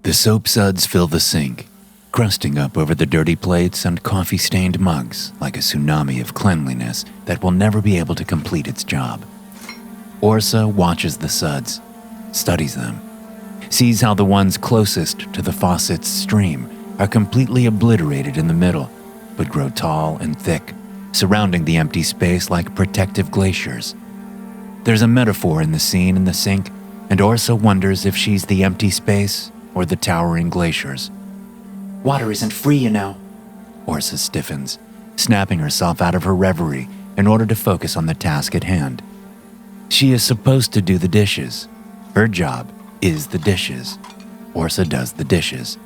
The soap suds fill the sink, crusting up over the dirty plates and coffee-stained mugs like a tsunami of cleanliness that will never be able to complete its job. Orsa watches the suds, studies them, sees how the ones closest to the faucet's stream are completely obliterated in the middle, but grow tall and thick, surrounding the empty space like protective glaciers. There's a metaphor in the scene in the sink, and Orsa wonders if she's the empty space or the towering glaciers. Water isn't free, you know. Orsa stiffens, snapping herself out of her reverie in order to focus on the task at hand. She is supposed to do the dishes. Her job is the dishes. Orsa does the dishes.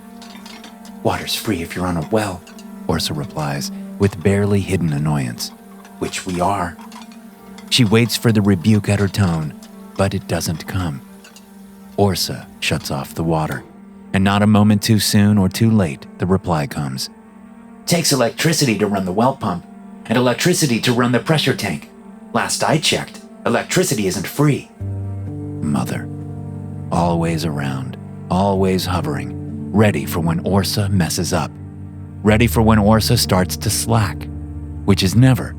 Water's free if you're on a well, Orsa replies with barely hidden annoyance. Which we are. She waits for the rebuke at her tone, but it doesn't come. Orsa shuts off the water, and not a moment too soon or too late, the reply comes. Takes electricity to run the well pump, and electricity to run the pressure tank. Last I checked, electricity isn't free. Mother. Always around, always hovering, ready for when Orsa messes up. Ready for when Orsa starts to slack, which is never,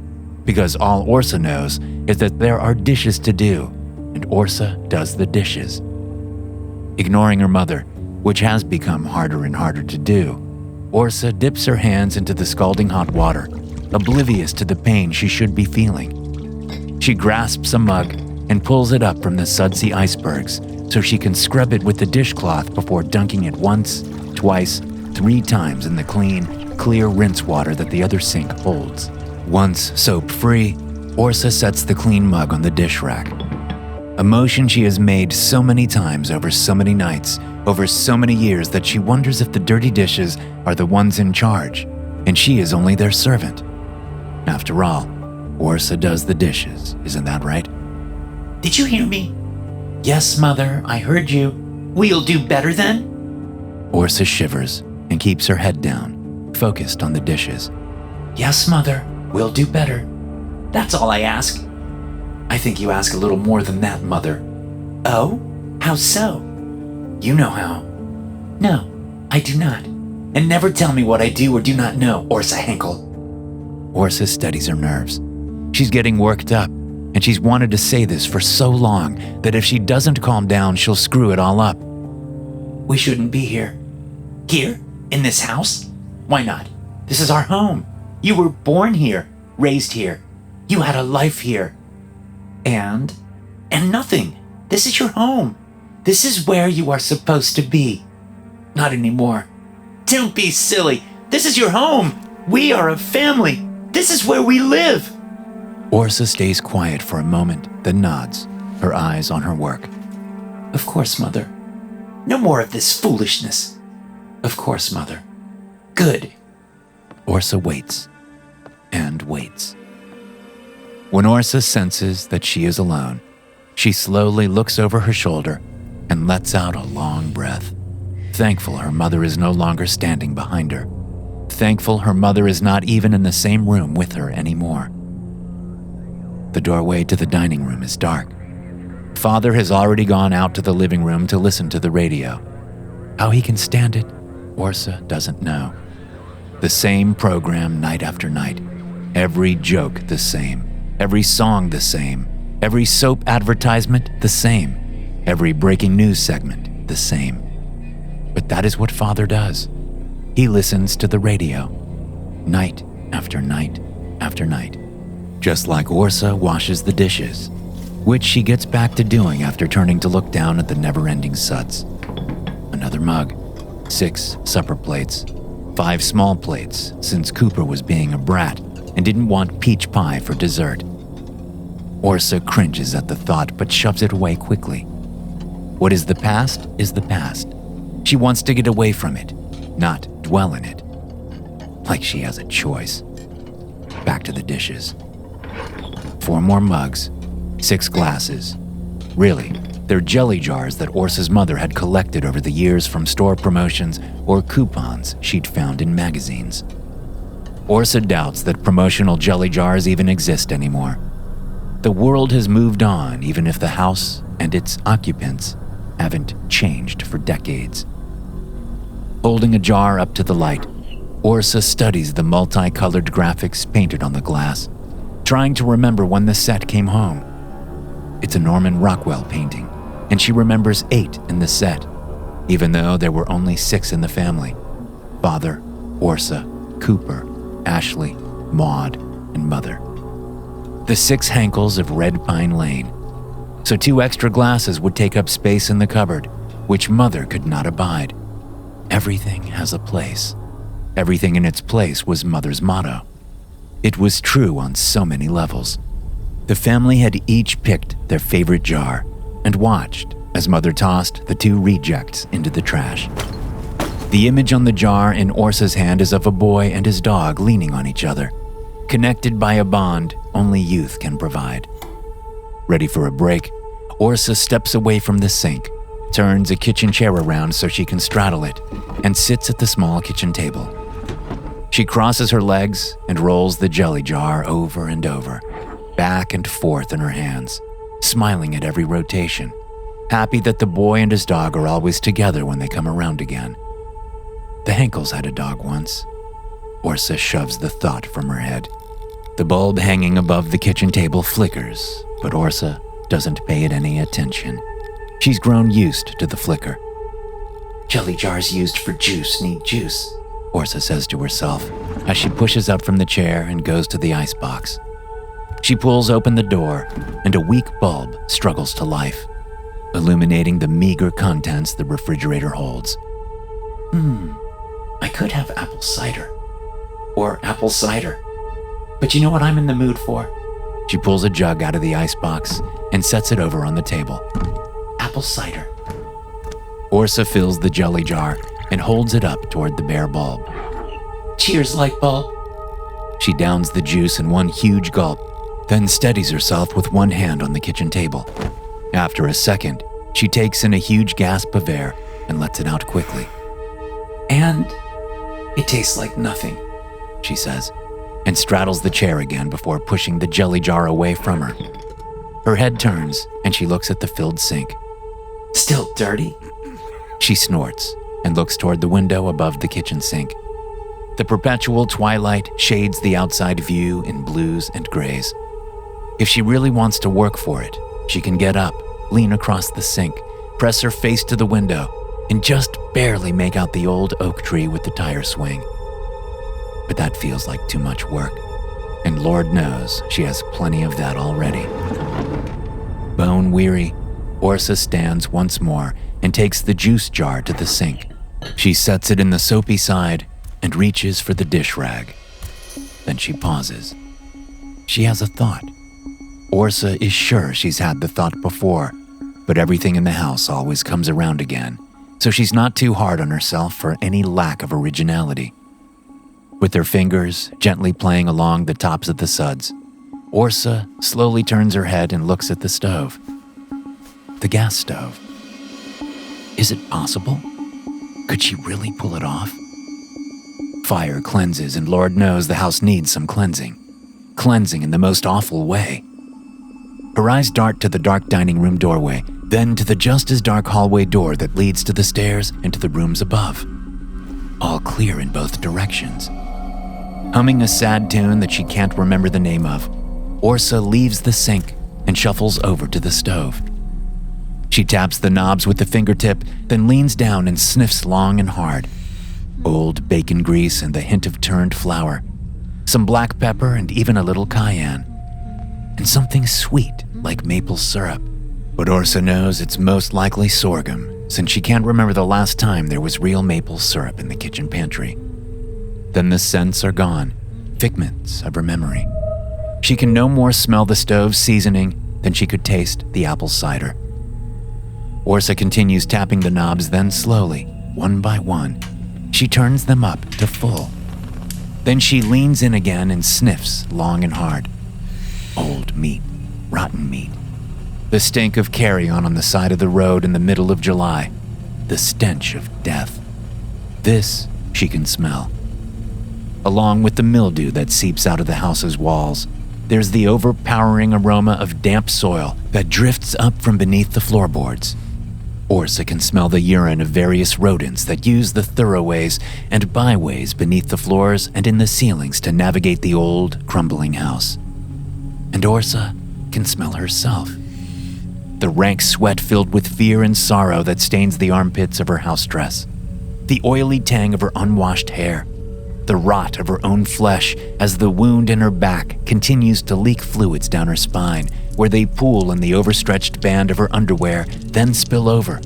because all Orsa knows is that there are dishes to do, and Orsa does the dishes. Ignoring her mother, which has become harder and harder to do, Orsa dips her hands into the scalding hot water, oblivious to the pain she should be feeling. She grasps a mug and pulls it up from the sudsy icebergs so she can scrub it with the dishcloth before dunking it once, twice, 3 times in the clean, clear rinse water that the other sink holds. Once soap-free, Orsa sets the clean mug on the dish rack. A motion she has made so many times over so many nights, over so many years that she wonders if the dirty dishes are the ones in charge, and she is only their servant. After all, Orsa does the dishes, isn't that right? Did you hear me? Yes, Mother, I heard you. We'll do better then? Orsa shivers and keeps her head down, focused on the dishes. Yes, Mother, we'll do better. That's all I ask. I think you ask a little more than that, Mother. Oh? How so? You know how. No, I do not. And never tell me what I do or do not know, Orsa Henkel. Orsa steadies her nerves. She's getting worked up, and she's wanted to say this for so long that if she doesn't calm down, she'll screw it all up. We shouldn't be here. Here? In this house? Why not? This is our home. You were born here, raised here. You had a life here. And nothing. This is your home. This is where you are supposed to be. Not anymore. Don't be silly. This is your home. We are a family. This is where we live. Orsa stays quiet for a moment, then nods, her eyes on her work. Of course, Mother. No more of this foolishness. Of course, Mother. Good. Orsa waits and waits. When Orsa senses that she is alone, she slowly looks over her shoulder and lets out a long breath. Thankful her mother is no longer standing behind her. Thankful her mother is not even in the same room with her anymore. The doorway to the dining room is dark. Father has already gone out to the living room to listen to the radio. How he can stand it, Orsa doesn't know. The same program night after night. Every joke the same. Every song the same. Every soap advertisement the same. Every breaking news segment the same. But that is what Father does. He listens to the radio. Night after night after night. Just like Orsa washes the dishes, which she gets back to doing after turning to look down at the never-ending suds. Another mug, 6 supper plates, 5 small plates since Cooper was being a brat and didn't want peach pie for dessert. Orsa cringes at the thought but shoves it away quickly. What is the past is the past. She wants to get away from it, not dwell in it. Like she has a choice. Back to the dishes. 4 more mugs, 6 glasses. Really, they're jelly jars that Orsa's mother had collected over the years from store promotions or coupons she'd found in magazines. Orsa doubts that promotional jelly jars even exist anymore. The world has moved on even if the house and its occupants haven't changed for decades. Holding a jar up to the light, Orsa studies the multicolored graphics painted on the glass, trying to remember when the set came home. It's a Norman Rockwell painting, and she remembers 8 in the set, even though there were only 6 in the family: Father, Orsa, Cooper, Ashley, Maud, and Mother. The 6 Henkels of Red Pine Lane. So 2 extra glasses would take up space in the cupboard, which Mother could not abide. Everything has a place. Everything in its place was Mother's motto. It was true on so many levels. The family had each picked their favorite jar and watched as Mother tossed the 2 rejects into the trash. The image on the jar in Orsa's hand is of a boy and his dog leaning on each other, connected by a bond only youth can provide. Ready for a break, Orsa steps away from the sink, turns a kitchen chair around so she can straddle it, and sits at the small kitchen table. She crosses her legs and rolls the jelly jar over and over, back and forth in her hands, smiling at every rotation, happy that the boy and his dog are always together when they come around again. The Henkels had a dog once. Orsa shoves the thought from her head. The bulb hanging above the kitchen table flickers, but Orsa doesn't pay it any attention. She's grown used to the flicker. Jelly jars used for juice need juice, Orsa says to herself as she pushes up from the chair and goes to the icebox. She pulls open the door, and a weak bulb struggles to life, illuminating the meager contents the refrigerator holds. I could have apple cider. Or apple cider. But you know what I'm in the mood for? She pulls a jug out of the icebox and sets it over on the table. Apple cider. Orsa fills the jelly jar and holds it up toward the bare bulb. Cheers, light bulb. She downs the juice in one huge gulp, then steadies herself with one hand on the kitchen table. After a second, she takes in a huge gasp of air and lets it out quickly. And it tastes like nothing, she says, and straddles the chair again before pushing the jelly jar away from her. Her head turns and she looks at the filled sink. Still dirty? She snorts and looks toward the window above the kitchen sink. The perpetual twilight shades the outside view in blues and grays. If she really wants to work for it, she can get up, lean across the sink, press her face to the window, and just barely make out the old oak tree with the tire swing. But that feels like too much work, and Lord knows she has plenty of that already. Bone weary, Orsa stands once more and takes the juice jar to the sink. She sets it in the soapy side and reaches for the dish rag. Then she pauses. She has a thought. Orsa is sure she's had the thought before, but everything in the house always comes around again, so she's not too hard on herself for any lack of originality. With her fingers gently playing along the tops of the suds, Orsa slowly turns her head and looks at the stove. The gas stove. Is it possible? Could she really pull it off? Fire cleanses, and Lord knows the house needs some cleansing. Cleansing in the most awful way. Her eyes dart to the dark dining room doorway, then to the just as dark hallway door that leads to the stairs and to the rooms above. All clear in both directions. Humming a sad tune that she can't remember the name of, Orsa leaves the sink and shuffles over to the stove. She taps the knobs with the fingertip, then leans down and sniffs long and hard. Old bacon grease and the hint of turned flour, some black pepper and even a little cayenne, and something sweet like maple syrup. But Orsa knows it's most likely sorghum, since she can't remember the last time there was real maple syrup in the kitchen pantry. Then the scents are gone, figments of her memory. She can no more smell the stove's seasoning than she could taste the apple cider. Orsa continues tapping the knobs, then slowly, one by one, she turns them up to full. Then she leans in again and sniffs long and hard. Old meat, rotten meat. The stink of carrion on the side of the road in the middle of July. The stench of death. This she can smell. Along with the mildew that seeps out of the house's walls, there's the overpowering aroma of damp soil that drifts up from beneath the floorboards. Orsa can smell the urine of various rodents that use the thoroughways and byways beneath the floors and in the ceilings to navigate the old, crumbling house. And Orsa can smell herself. The rank sweat filled with fear and sorrow that stains the armpits of her house dress. The oily tang of her unwashed hair. The rot of her own flesh as the wound in her back continues to leak fluids down her spine, where they pool in the overstretched band of her underwear, then spill over,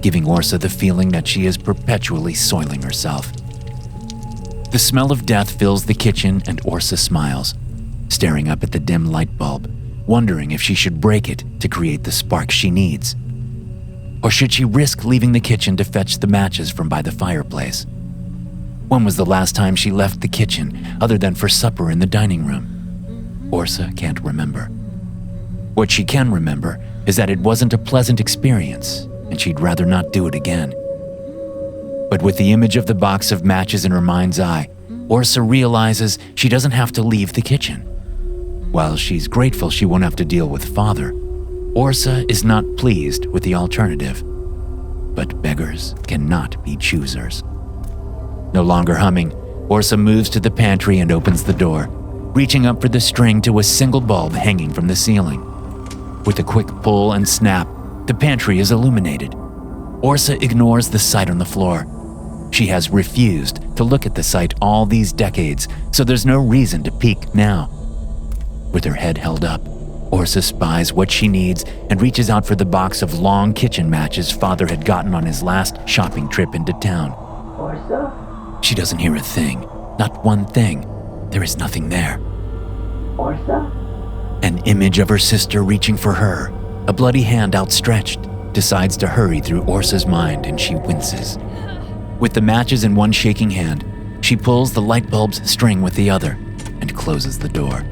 giving Orsa the feeling that she is perpetually soiling herself. The smell of death fills the kitchen and Orsa smiles, staring up at the dim light bulb, wondering if she should break it to create the spark she needs. Or should she risk leaving the kitchen to fetch the matches from by the fireplace? When was the last time she left the kitchen other than for supper in the dining room? Orsa can't remember. What she can remember is that it wasn't a pleasant experience, and she'd rather not do it again. But with the image of the box of matches in her mind's eye, Orsa realizes she doesn't have to leave the kitchen. While she's grateful she won't have to deal with Father, Orsa is not pleased with the alternative. But beggars cannot be choosers. No longer humming, Orsa moves to the pantry and opens the door, reaching up for the string to a single bulb hanging from the ceiling. With a quick pull and snap, the pantry is illuminated. Orsa ignores the sight on the floor. She has refused to look at the sight all these decades, so there's no reason to peek now. With her head held up, Orsa spies what she needs and reaches out for the box of long kitchen matches Father had gotten on his last shopping trip into town. Orsa? She doesn't hear a thing, not one thing. There is nothing there. Orsa? An image of her sister reaching for her, a bloody hand outstretched, decides to hurry through Orsa's mind, and she winces. With the matches in one shaking hand, she pulls the light bulb's string with the other and closes the door.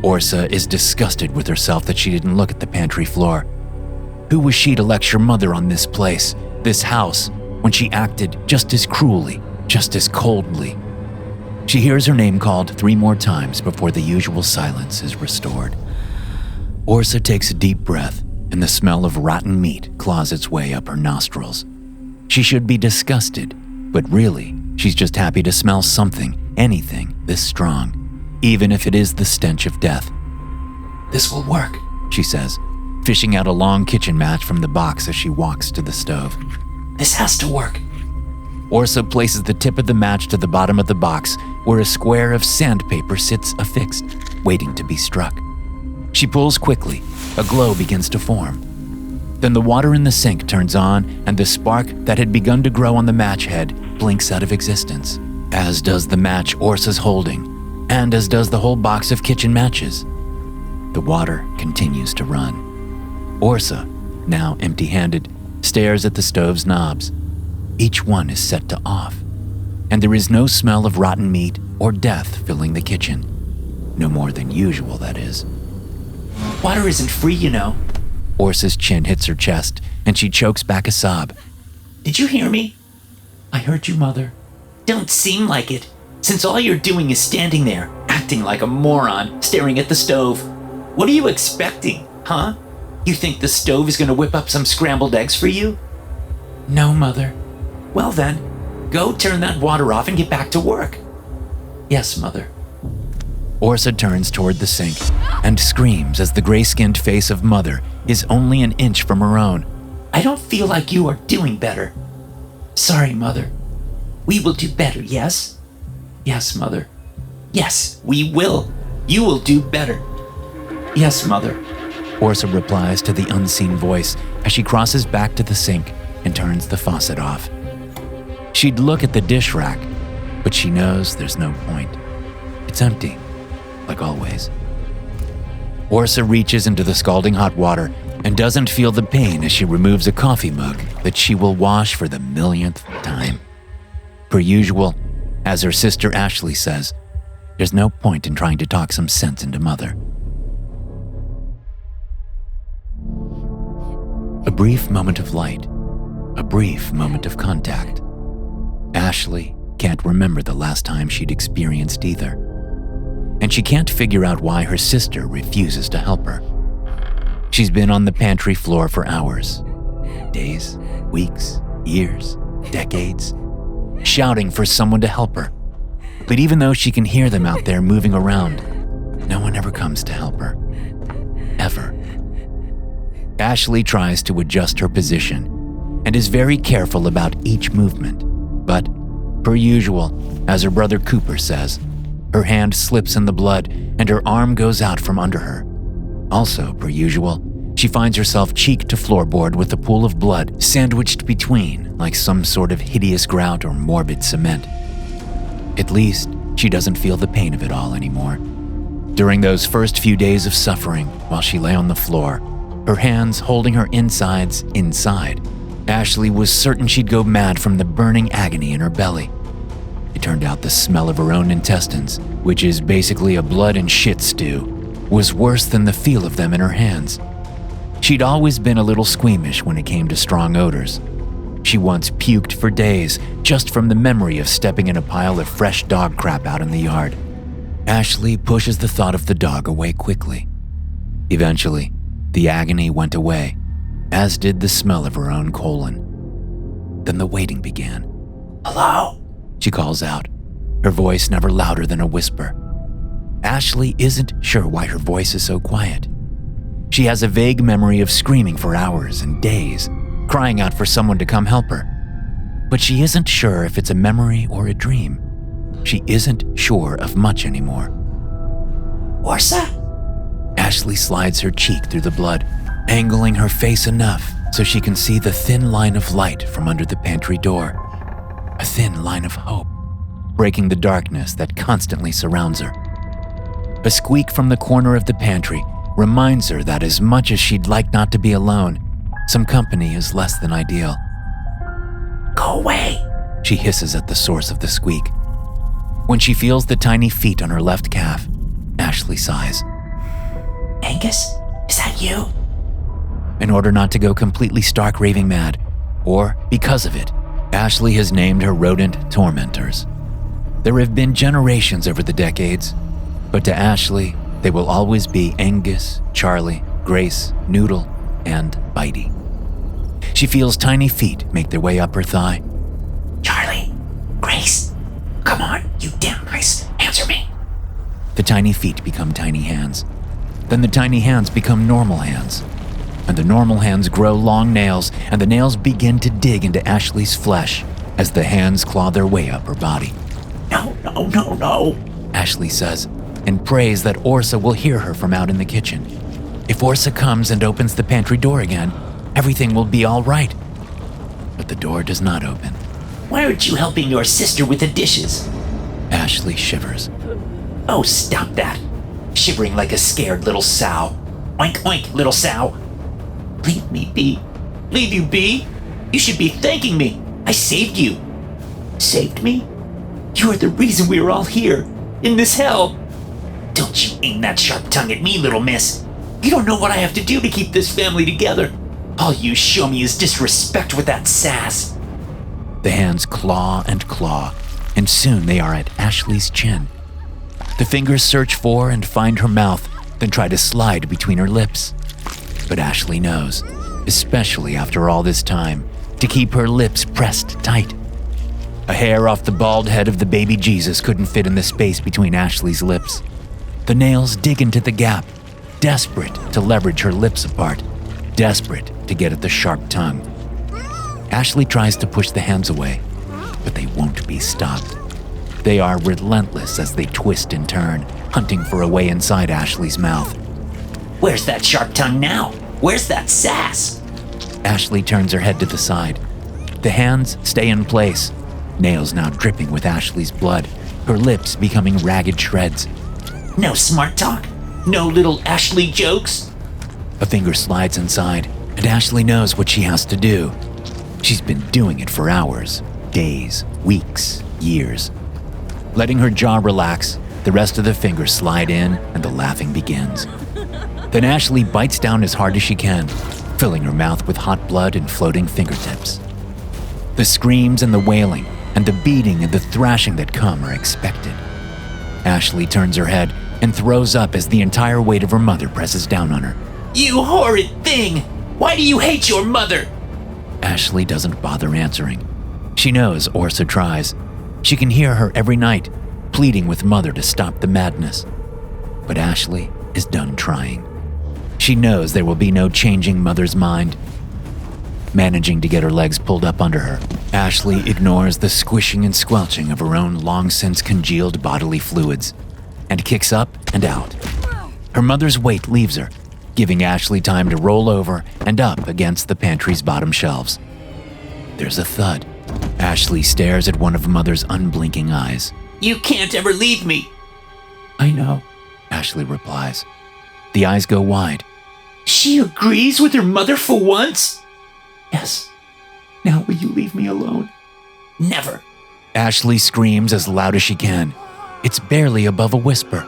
Orsa is disgusted with herself that she didn't look at the pantry floor. Who was she to lecture Mother on this place, this house, when she acted just as cruelly, just as coldly? She hears her name called 3 more times before the usual silence is restored. Orsa takes a deep breath, and the smell of rotten meat claws its way up her nostrils. She should be disgusted, but really, she's just happy to smell something, anything this strong, even if it is the stench of death. "This will work," she says, fishing out a long kitchen match from the box as she walks to the stove. "This has to work." Orsa places the tip of the match to the bottom of the box, where a square of sandpaper sits affixed, waiting to be struck. She pulls quickly. A glow begins to form. Then the water in the sink turns on, and the spark that had begun to grow on the match head blinks out of existence, as does the match Orsa's holding, and as does the whole box of kitchen matches. The water continues to run. Orsa, now empty-handed, stares at the stove's knobs. Each one is set to off, and there is no smell of rotten meat or death filling the kitchen. No more than usual, that is. "Water isn't free, you know." Orsa's chin hits her chest, and she chokes back a sob. "Did you hear me?" "I heard you, Mother." "Don't seem like it, since all you're doing is standing there, acting like a moron, staring at the stove. What are you expecting, huh? You think the stove is going to whip up some scrambled eggs for you?" "No, Mother." "Well then, go turn that water off and get back to work." "Yes, Mother." Orsa turns toward the sink and screams as the gray-skinned face of Mother is only an inch from her own. "I don't feel like you are doing better." "Sorry, Mother. We will do better, yes?" "Yes, Mother." "Yes, we will. You will do better." "Yes, Mother." Orsa replies to the unseen voice as she crosses back to the sink and turns the faucet off. She'd look at the dish rack, but she knows there's no point. It's empty, like always. Orsa reaches into the scalding hot water and doesn't feel the pain as she removes a coffee mug that she will wash for the millionth time. Per usual, as her sister Ashley says, there's no point in trying to talk some sense into Mother. A brief moment of light, a brief moment of contact. Ashley can't remember the last time she'd experienced either, and she can't figure out why her sister refuses to help her. She's been on the pantry floor for hours, days, weeks, years, decades, shouting for someone to help her. But even though she can hear them out there moving around, no one ever comes to help her. Ever. Ashley tries to adjust her position and is very careful about each movement. But, per usual, as her brother Cooper says, her hand slips in the blood and her arm goes out from under her. Also, per usual, she finds herself cheek to floorboard with a pool of blood sandwiched between like some sort of hideous grout or morbid cement. At least, she doesn't feel the pain of it all anymore. During those first few days of suffering, while she lay on the floor, her hands holding her insides inside, Ashley was certain she'd go mad from the burning agony in her belly. It turned out the smell of her own intestines, which is basically a blood and shit stew, was worse than the feel of them in her hands. She'd always been a little squeamish when it came to strong odors. She once puked for days just from the memory of stepping in a pile of fresh dog crap out in the yard. Ashley pushes the thought of the dog away quickly. Eventually, the agony went away, as did the smell of her own colon. Then the waiting began. Hello? She calls out, her voice never louder than a whisper. Ashley isn't sure why her voice is so quiet. She has a vague memory of screaming for hours and days, crying out for someone to come help her. But she isn't sure if it's a memory or a dream. She isn't sure of much anymore. Orsa? Ashley slides her cheek through the blood, angling her face enough so she can see the thin line of light from under the pantry door. A thin line of hope, breaking the darkness that constantly surrounds her. A squeak from the corner of the pantry reminds her that as much as she'd like not to be alone, some company is less than ideal. Go away, she hisses at the source of the squeak. When she feels the tiny feet on her left calf, Ashley sighs. Angus, is that you? In order not to go completely stark raving mad, or because of it, Ashley has named her rodent tormentors. There have been generations over the decades, but to Ashley, they will always be Angus, Charlie, Grace, Noodle, and Bitey. She feels tiny feet make their way up her thigh. Charlie, Grace, come on, you damn mice, answer me. The tiny feet become tiny hands. Then the tiny hands become normal hands. And the normal hands grow long nails, and the nails begin to dig into Ashley's flesh as the hands claw their way up her body. No, Ashley says, and prays that Orsa will hear her from out in the kitchen. If Orsa comes and opens the pantry door again, everything will be all right. But the door does not open. Why aren't you helping your sister with the dishes? Ashley shivers. Oh, stop that. Shivering like a scared little sow. Oink, oink, little sow. Leave me be. Leave you be? You should be thanking me. I saved you. Saved me? You are the reason we are all here, in this hell. Don't you aim that sharp tongue at me, little miss. You don't know what I have to do to keep this family together. All you show me is disrespect with that sass. The hands claw and claw, and soon they are at Ashley's chin. The fingers search for and find her mouth, then try to slide between her lips. But Ashley knows, especially after all this time, to keep her lips pressed tight. A hair off the bald head of the baby Jesus couldn't fit in the space between Ashley's lips. The nails dig into the gap, desperate to leverage her lips apart, desperate to get at the sharp tongue. Ashley tries to push the hands away, but they won't be stopped. They are relentless as they twist and turn, hunting for a way inside Ashley's mouth. Where's that sharp tongue now? Where's that sass? Ashley turns her head to the side. The hands stay in place, nails now dripping with Ashley's blood, her lips becoming ragged shreds. No smart talk? No little Ashley jokes? A finger slides inside, and Ashley knows what she has to do. She's been doing it for hours, days, weeks, years. Letting her jaw relax, the rest of the fingers slide in and the laughing begins. Then Ashley bites down as hard as she can, filling her mouth with hot blood and floating fingertips. The screams and the wailing and the beating and the thrashing that come are expected. Ashley turns her head and throws up as the entire weight of her mother presses down on her. You horrid thing! Why do you hate your mother? Ashley doesn't bother answering. She knows Orsa tries. She can hear her every night, pleading with Mother to stop the madness. But Ashley is done trying. She knows there will be no changing Mother's mind. Managing to get her legs pulled up under her, Ashley ignores the squishing and squelching of her own long-since congealed bodily fluids and kicks up and out. Her mother's weight leaves her, giving Ashley time to roll over and up against the pantry's bottom shelves. There's a thud. Ashley stares at one of Mother's unblinking eyes. You can't ever leave me. I know, Ashley replies. The eyes go wide. She agrees with her mother for once? Yes. Now will you leave me alone? Never. Ashley screams as loud as she can. It's barely above a whisper.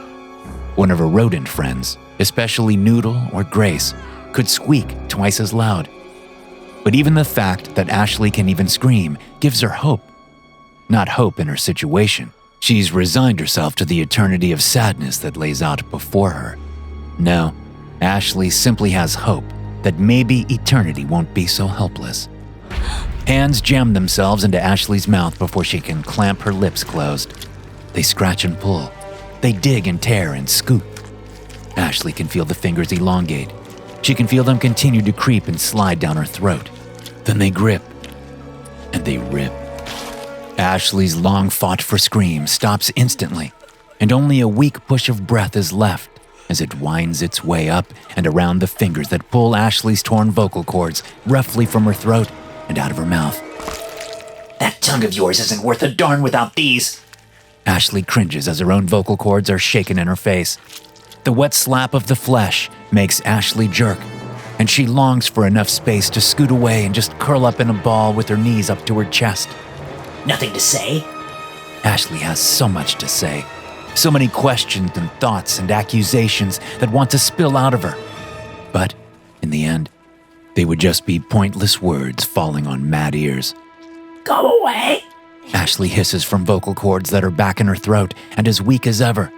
One of her rodent friends, especially Noodle or Grace, could squeak twice as loud. But even the fact that Ashley can even scream gives her hope. Not hope in her situation. She's resigned herself to the eternity of sadness that lays out before her. No, Ashley simply has hope that maybe eternity won't be so helpless. Hands jam themselves into Ashley's mouth before she can clamp her lips closed. They scratch and pull. They dig and tear and scoop. Ashley can feel the fingers elongate. She can feel them continue to creep and slide down her throat. Then they grip, and they rip. Ashley's long-fought-for scream stops instantly, and only a weak push of breath is left as it winds its way up and around the fingers that pull Ashley's torn vocal cords roughly from her throat and out of her mouth. That tongue of yours isn't worth a darn without these. Ashley cringes as her own vocal cords are shaken in her face. The wet slap of the flesh makes Ashley jerk, and she longs for enough space to scoot away and just curl up in a ball with her knees up to her chest. Nothing to say? Ashley has so much to say. So many questions and thoughts and accusations that want to spill out of her. But, in the end, they would just be pointless words falling on mad ears. Go away! Ashley hisses from vocal cords that are back in her throat and as weak as ever.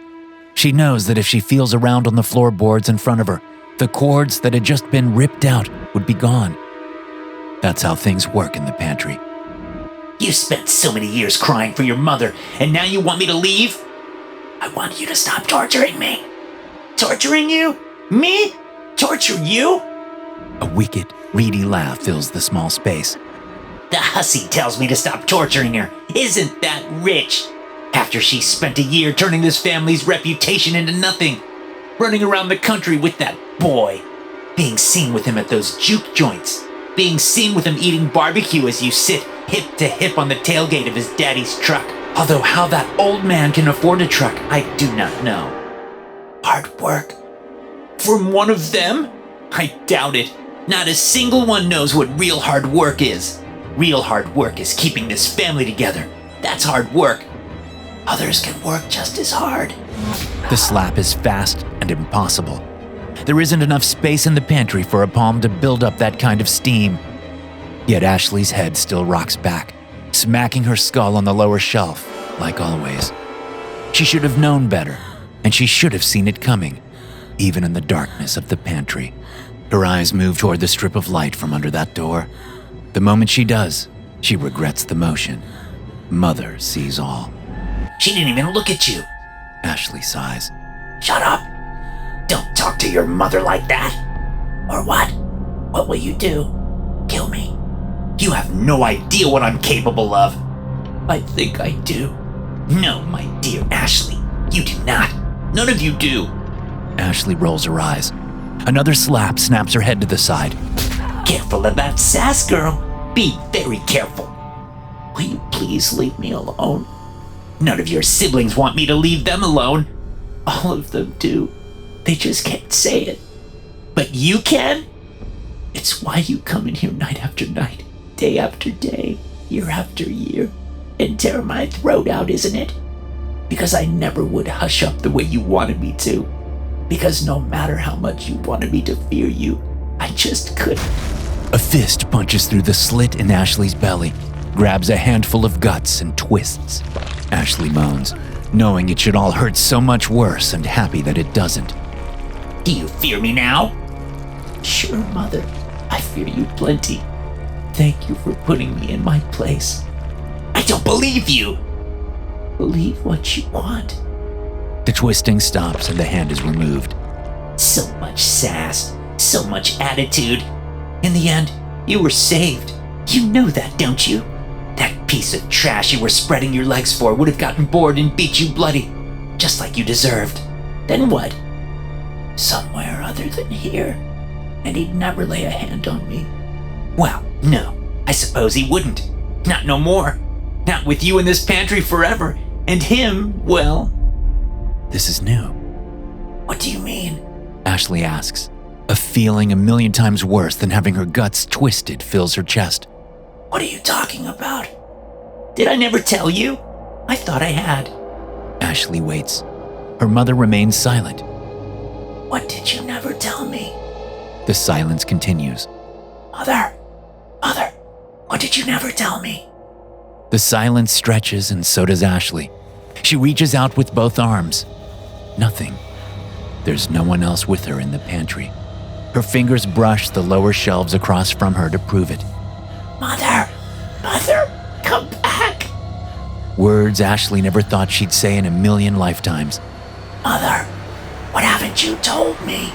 She knows that if she feels around on the floorboards in front of her, the cords that had just been ripped out would be gone. That's how things work in the pantry. You spent so many years crying for your mother, and now you want me to leave? I want you to stop torturing me. Torturing you? Me? Torture you? A wicked, reedy laugh fills the small space. The hussy tells me to stop torturing her. Isn't that rich? After she spent a year turning this family's reputation into nothing. Running around the country with that boy. Being seen with him at those juke joints. Being seen with him eating barbecue as you sit hip to hip on the tailgate of his daddy's truck. Although how that old man can afford a truck, I do not know. Hard work? From one of them? I doubt it. Not a single one knows what real hard work is. Real hard work is keeping this family together. That's hard work. Others can work just as hard. The slap is fast and impossible. There isn't enough space in the pantry for a palm to build up that kind of steam. Yet Ashley's head still rocks back, smacking her skull on the lower shelf, like always. She should have known better, and she should have seen it coming, even in the darkness of the pantry. Her eyes move toward the strip of light from under that door. The moment she does, she regrets the motion. Mother sees all. She didn't even look at you. Ashley sighs. Shut up. Don't talk to your mother like that. Or what? What will you do? Kill me? You have no idea what I'm capable of. I think I do. No, my dear Ashley, you do not. None of you do. Ashley rolls her eyes. Another slap snaps her head to the side. Careful of that sass, girl. Be very careful. Will you please leave me alone? None of your siblings want me to leave them alone. All of them do. They just can't say it. But you can? It's why you come in here night after night, day after day, year after year, and tear my throat out, isn't it? Because I never would hush up the way you wanted me to. Because no matter how much you wanted me to fear you, I just couldn't. A fist punches through the slit in Ashley's belly, grabs a handful of guts and twists. Ashley moans, knowing it should all hurt so much worse and happy that it doesn't. Do you fear me now? Sure, Mother. I fear you plenty. Thank you for putting me in my place. I don't believe you. Believe what you want. The twisting stops and the hand is removed. So much sass, so much attitude. In the end, you were saved. You know that, don't you? That piece of trash you were spreading your legs for would have gotten bored and beat you bloody, just like you deserved. Then what? Somewhere other than here, and he'd never lay a hand on me. Well, no, I suppose he wouldn't. Not no more. Not with you in this pantry forever. And him, well... This is new. What do you mean? Ashley asks. A feeling a million times worse than having her guts twisted fills her chest. What are you talking about? Did I never tell you? I thought I had. Ashley waits. Her mother remains silent. What did you never tell me? The silence continues. Mother, what did you never tell me? The silence stretches and so does Ashley. She reaches out with both arms. Nothing. There's no one else with her in the pantry. Her fingers brush the lower shelves across from her to prove it. Mother, come back. Words Ashley never thought she'd say in a million lifetimes. Mother, what haven't you told me?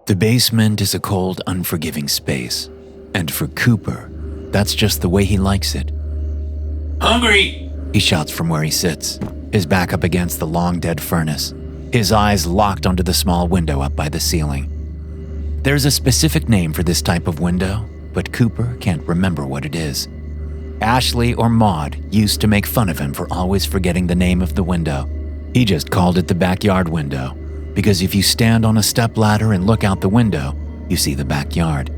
The basement is a cold, unforgiving space. And for Cooper, that's just the way he likes it. Hungry, he shouts from where he sits, his back up against the long-dead furnace, his eyes locked onto the small window up by the ceiling. There's a specific name for this type of window, but Cooper can't remember what it is. Ashley or Maud used to make fun of him for always forgetting the name of the window. He just called it the backyard window, because if you stand on a stepladder and look out the window, you see the backyard.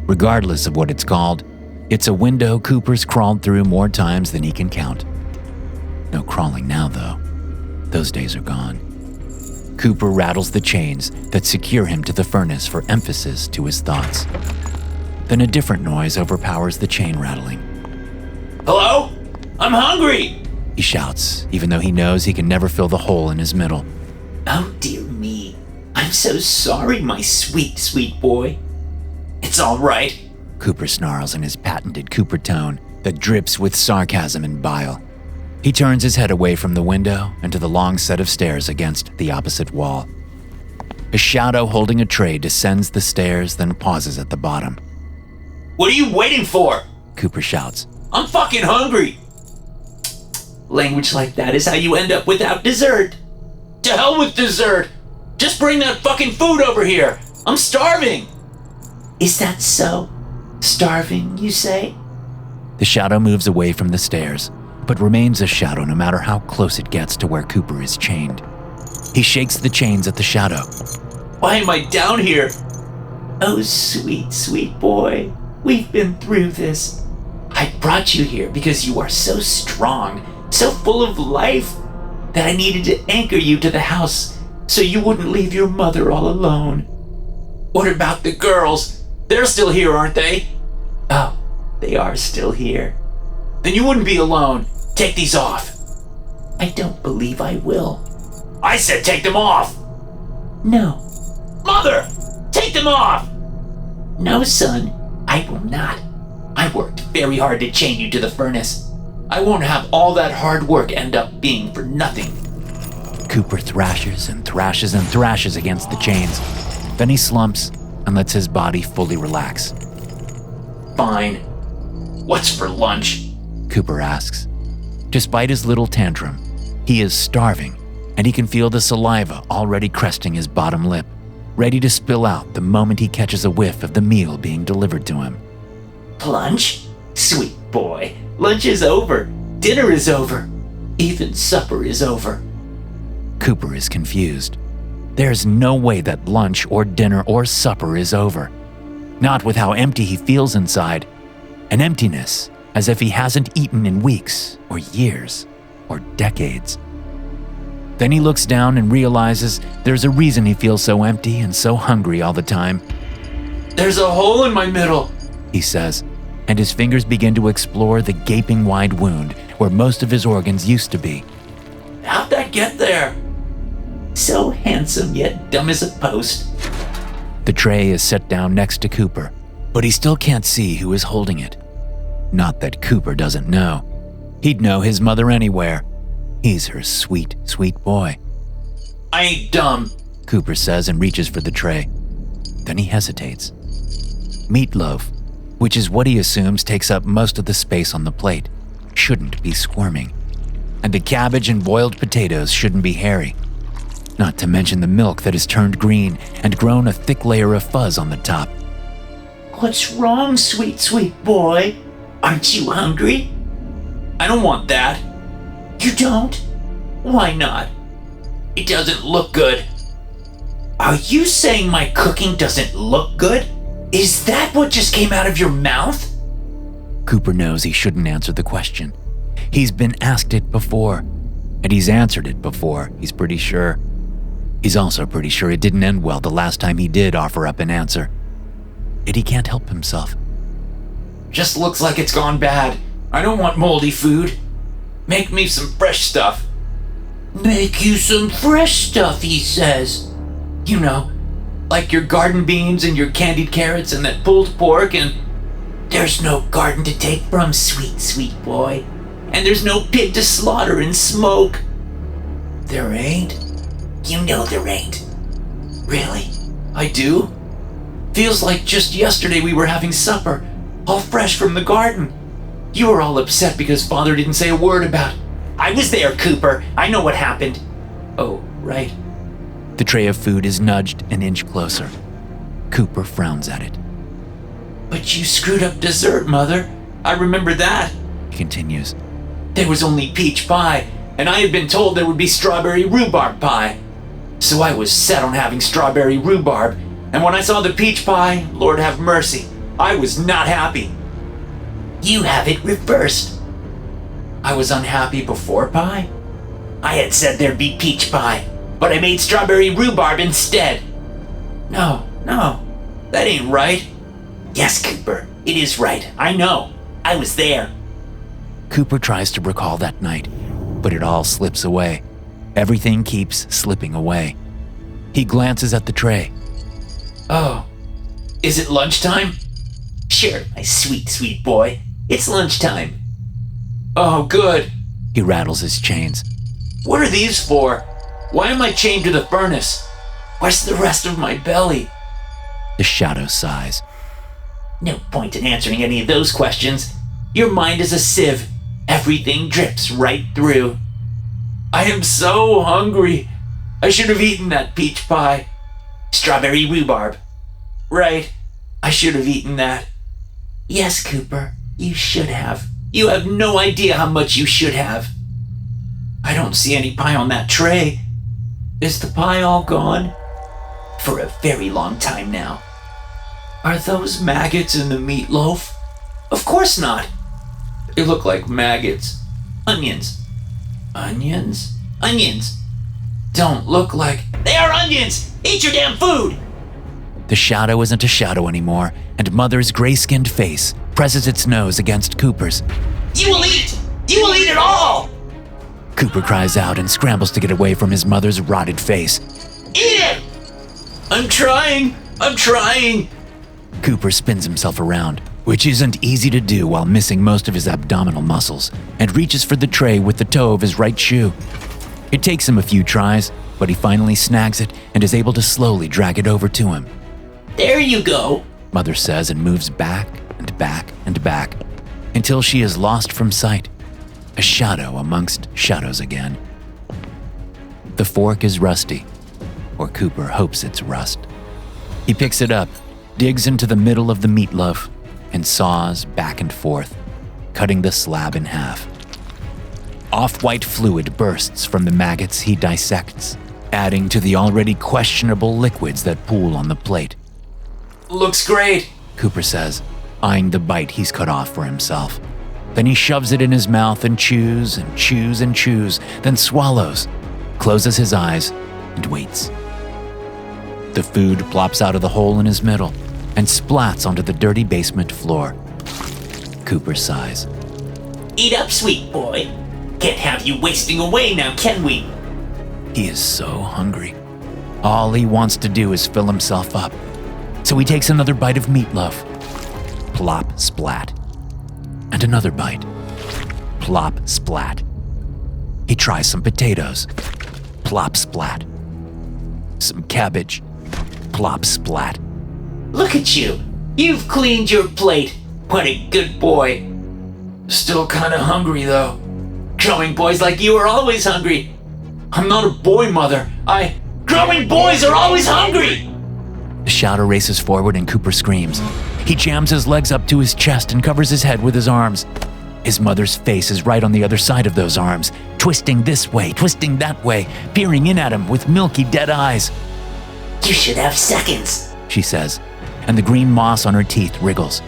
Regardless of what it's called, it's a window Cooper's crawled through more times than he can count. No crawling now, though. Those days are gone. Cooper rattles the chains that secure him to the furnace for emphasis to his thoughts. Then a different noise overpowers the chain rattling. Hello? I'm hungry! He shouts, even though he knows he can never fill the hole in his middle. Oh, dear me. I'm so sorry, my sweet, sweet boy. It's all right. Cooper snarls in his patented Cooper tone that drips with sarcasm and bile. He turns his head away from the window and to the long set of stairs against the opposite wall. A shadow holding a tray descends the stairs, then pauses at the bottom. What are you waiting for? Cooper shouts. I'm fucking hungry. Language like that is how you end up without dessert. To hell with dessert. Just bring that fucking food over here. I'm starving. Is that so? Starving, you say? The shadow moves away from the stairs, but remains a shadow no matter how close it gets to where Cooper is chained. He shakes the chains at the shadow. Why am I down here? Oh, sweet, sweet boy. We've been through this. I brought you here because you are so strong, so full of life, that I needed to anchor you to the house so you wouldn't leave your mother all alone. What about the girls? They're still here, aren't they? Oh, they are still here. Then you wouldn't be alone. Take these off. I don't believe I will. I said take them off. No. Mother, take them off. No, son, I will not. I worked very hard to chain you to the furnace. I won't have all that hard work end up being for nothing. Cooper thrashes and thrashes and thrashes against the chains. Then he slumps and lets his body fully relax. Fine. What's for lunch? Cooper asks. Despite his little tantrum, he is starving, and he can feel the saliva already cresting his bottom lip, ready to spill out the moment he catches a whiff of the meal being delivered to him. Lunch? Sweet boy, lunch is over. Dinner is over. Even supper is over. Cooper is confused. There's no way that lunch or dinner or supper is over. Not with how empty he feels inside. An emptiness as if he hasn't eaten in weeks or years or decades. Then he looks down and realizes there's a reason he feels so empty and so hungry all the time. There's a hole in my middle, he says, and his fingers begin to explore the gaping wide wound where most of his organs used to be. How'd that get there? So handsome yet dumb as a post. The tray is set down next to Cooper, but he still can't see who is holding it. Not that Cooper doesn't know. He'd know his mother anywhere. He's her sweet, sweet boy. I ain't dumb, Cooper says and reaches for the tray. Then he hesitates. Meatloaf, which is what he assumes takes up most of the space on the plate, shouldn't be squirming. And the cabbage and boiled potatoes shouldn't be hairy. Not to mention the milk that has turned green and grown a thick layer of fuzz on the top. What's wrong, sweet, sweet boy? Aren't you hungry? I don't want that. You don't? Why not? It doesn't look good. Are you saying my cooking doesn't look good? Is that what just came out of your mouth? Cooper knows he shouldn't answer the question. He's been asked it before, and he's answered it before, he's pretty sure. He's also pretty sure it didn't end well the last time he did offer up an answer. Yet he can't help himself. Just looks like it's gone bad. I don't want moldy food. Make me some fresh stuff. Make you some fresh stuff, he says. You know, like your garden beans and your candied carrots and that pulled pork and... There's no garden to take from, sweet, sweet boy. And there's no pig to slaughter and smoke. There ain't? You know there ain't. Really? I do? Feels like just yesterday we were having supper, all fresh from the garden. You were all upset because Father didn't say a word about it. I was there, Cooper. I know what happened. Oh, right. The tray of food is nudged an inch closer. Cooper frowns at it. But you screwed up dessert, Mother. I remember that. He continues. There was only peach pie, and I had been told there would be strawberry rhubarb pie. So I was set on having strawberry rhubarb, and when I saw the peach pie, Lord have mercy, I was not happy. You have it reversed. I was unhappy before pie? I had said there'd be peach pie, but I made strawberry rhubarb instead. No, that ain't right. Yes, Cooper, it is right. I know. I was there. Cooper tries to recall that night, but it all slips away. Everything keeps slipping away. He glances at the tray. Oh, is it lunchtime? Sure, my sweet, sweet boy. It's lunchtime. Oh, good. He rattles his chains. What are these for? Why am I chained to the furnace? Where's the rest of my belly? The shadow sighs. No point in answering any of those questions. Your mind is a sieve. Everything drips right through. I am so hungry. I should have eaten that peach pie. Strawberry rhubarb. Right. I should have eaten that. Yes, Cooper, you should have. You have no idea how much you should have. I don't see any pie on that tray. Is the pie all gone? For a very long time now. Are those maggots in the meatloaf? Of course not. They look like maggots. Onions. Onions? Onions. Don't look like... They are onions! Eat your damn food! The shadow isn't a shadow anymore, and Mother's gray-skinned face presses its nose against Cooper's. You will eat! You will eat it all! Cooper cries out and scrambles to get away from his mother's rotted face. Eat it! I'm trying! Cooper spins himself around, which isn't easy to do while missing most of his abdominal muscles, and reaches for the tray with the toe of his right shoe. It takes him a few tries, but he finally snags it and is able to slowly drag it over to him. There you go, Mother says and moves back and back and back until she is lost from sight, a shadow amongst shadows again. The fork is rusty, or Cooper hopes it's rust. He picks it up, digs into the middle of the meatloaf, and saws back and forth, cutting the slab in half. Off-white fluid bursts from the maggots he dissects, adding to the already questionable liquids that pool on the plate. Looks great, Cooper says, eyeing the bite he's cut off for himself. Then he shoves it in his mouth and chews and chews and chews, then swallows, closes his eyes, and waits. The food plops out of the hole in his middle and splats onto the dirty basement floor. Cooper sighs. Eat up, sweet boy. Can't have you wasting away now, can we? He is so hungry. All he wants to do is fill himself up. So he takes another bite of meatloaf. Plop, splat. And another bite. Plop, splat. He tries some potatoes. Plop, splat. Some cabbage. Plop, splat. Look at you. You've cleaned your plate. What a good boy. Still kinda hungry, though. Growing boys like you are always hungry. I'm not a boy, Mother. Growing boys are always hungry! The shouter races forward and Cooper screams. He jams his legs up to his chest and covers his head with his arms. His mother's face is right on the other side of those arms, twisting this way, twisting that way, peering in at him with milky dead eyes. You should have seconds, she says, and the green moss on her teeth wriggles.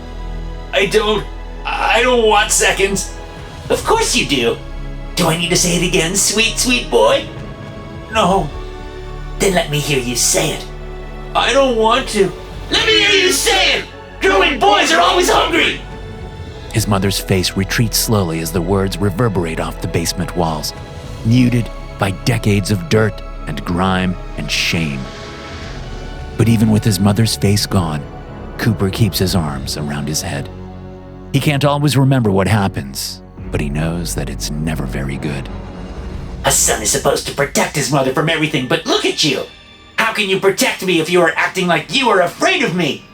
I don't want seconds. Of course you do. Do I need to say it again, sweet, sweet boy? No. Then let me hear you say it. I don't want to. Let me hear you say it! Growing boys are always hungry! His mother's face retreats slowly as the words reverberate off the basement walls, muted by decades of dirt and grime and shame. But even with his mother's face gone, Cooper keeps his arms around his head. He can't always remember what happens, but he knows that it's never very good. A son is supposed to protect his mother from everything, but look at you! How can you protect me if you are acting like you are afraid of me?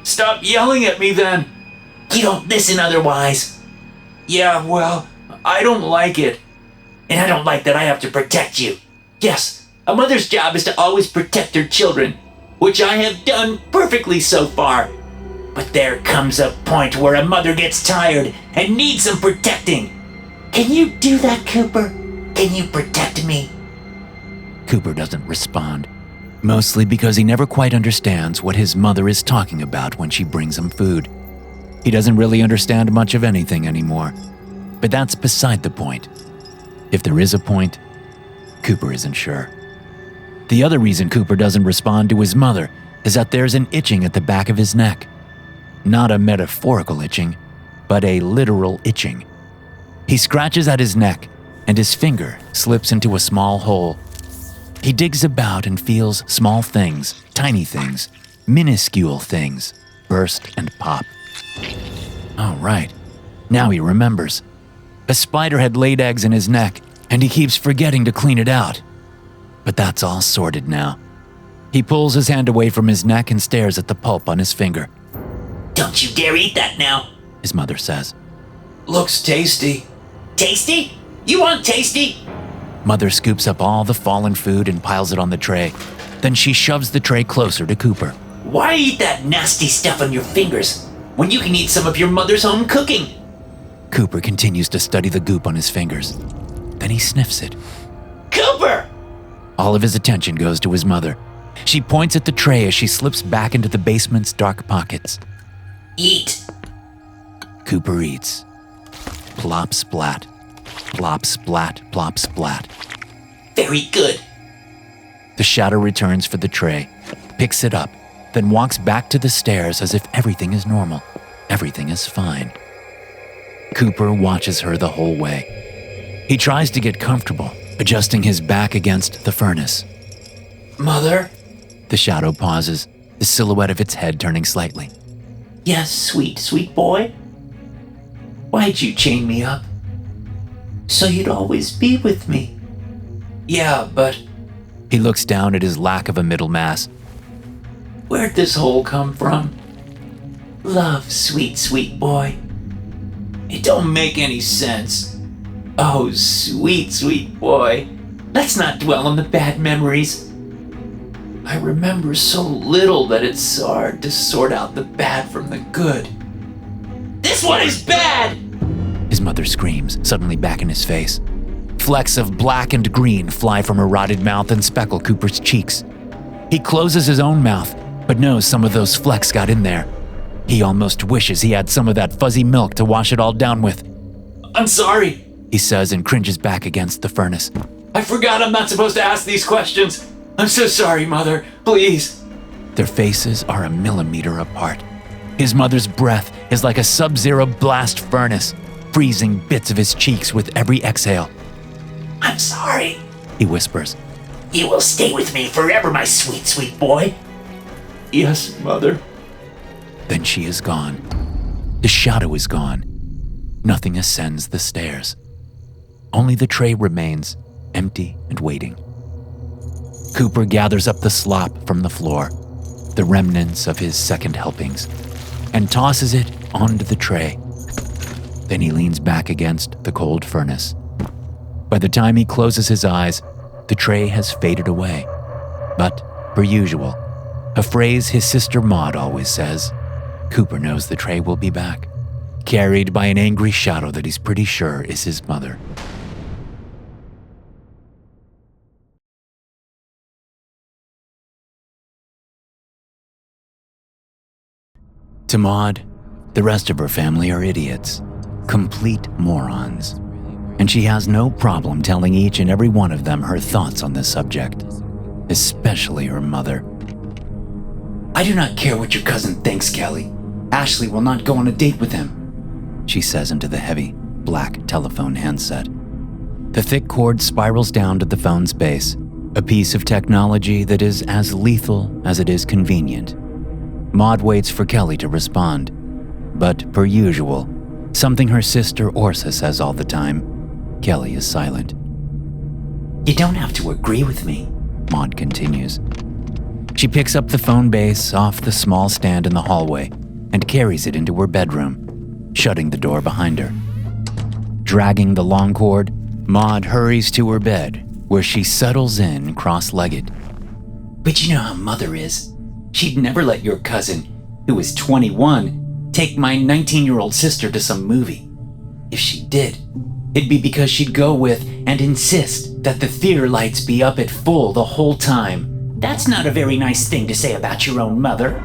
Stop yelling at me then. You don't listen otherwise. Yeah, well, I don't like it. And I don't like that I have to protect you. Yes, a mother's job is to always protect her children, which I have done perfectly so far. But there comes a point where a mother gets tired and needs some protecting. Can you do that, Cooper? Can you protect me? Cooper doesn't respond, mostly because he never quite understands what his mother is talking about when she brings him food. He doesn't really understand much of anything anymore, but that's beside the point. If there is a point, Cooper isn't sure. The other reason Cooper doesn't respond to his mother is that there's an itching at the back of his neck. Not a metaphorical itching, but a literal itching. He scratches at his neck, and his finger slips into a small hole. He digs about and feels small things, tiny things, minuscule things, burst and pop. Oh, right. Now he remembers. A spider had laid eggs in his neck, and he keeps forgetting to clean it out. But that's all sorted now. He pulls his hand away from his neck and stares at the pulp on his finger. Don't you dare eat that now, his mother says. Looks tasty. Tasty? You want tasty? Mother scoops up all the fallen food and piles it on the tray. Then she shoves the tray closer to Cooper. Why eat that nasty stuff on your fingers when you can eat some of your mother's home cooking? Cooper continues to study the goop on his fingers. Then he sniffs it. Cooper! All of his attention goes to his mother. She points at the tray as she slips back into the basement's dark pockets. Eat. Cooper eats. Plop, splat. Plop, splat, plop, splat. Very good. The shadow returns for the tray, picks it up, then walks back to the stairs as if everything is normal. Everything is fine. Cooper watches her the whole way. He tries to get comfortable, adjusting his back against the furnace. Mother? The shadow pauses, the silhouette of its head turning slightly. Yes, sweet, sweet boy? Why'd you chain me up? So you'd always be with me. Yeah, but... He looks down at his lack of a middle mass. Where'd this hole come from? Love, sweet, sweet boy. It don't make any sense. Oh, sweet, sweet boy. Let's not dwell on the bad memories. I remember so little that it's hard to sort out the bad from the good. This one is bad! His mother screams, suddenly back in his face. Flecks of black and green fly from her rotted mouth and speckle Cooper's cheeks. He closes his own mouth, but knows some of those flecks got in there. He almost wishes he had some of that fuzzy milk to wash it all down with. I'm sorry, he says and cringes back against the furnace. I forgot I'm not supposed to ask these questions. I'm so sorry, Mother. Please. Their faces are a millimeter apart. His mother's breath is like a sub-zero blast furnace, freezing bits of his cheeks with every exhale. I'm sorry, he whispers. You will stay with me forever, my sweet, sweet boy. Yes, Mother. Then she is gone. The shadow is gone. Nothing ascends the stairs. Only the tray remains, empty and waiting. Cooper gathers up the slop from the floor, the remnants of his second helpings, and tosses it onto the tray. Then he leans back against the cold furnace. By the time he closes his eyes, the tray has faded away. But, per usual, a phrase his sister Maud always says, Cooper knows the tray will be back, carried by an angry shadow that he's pretty sure is his mother. To Maud, the rest of her family are idiots, complete morons, and she has no problem telling each and every one of them her thoughts on this subject, especially her mother. I do not care what your cousin thinks, Kelly. Ashley will not go on a date with him, she says into the heavy, black telephone handset. The thick cord spirals down to the phone's base, a piece of technology that is as lethal as it is convenient. Maud waits for Kelly to respond, but per usual, something her sister Orsa says all the time, Kelly is silent. You don't have to agree with me, Maud continues. She picks up the phone base off the small stand in the hallway and carries it into her bedroom, shutting the door behind her. Dragging the long cord, Maud hurries to her bed, where she settles in cross-legged. But you know how Mother is. She'd never let your cousin, who is 21, take my 19-year-old sister to some movie. If she did, it'd be because she'd go with and insist that the theater lights be up at full the whole time. That's not a very nice thing to say about your own mother.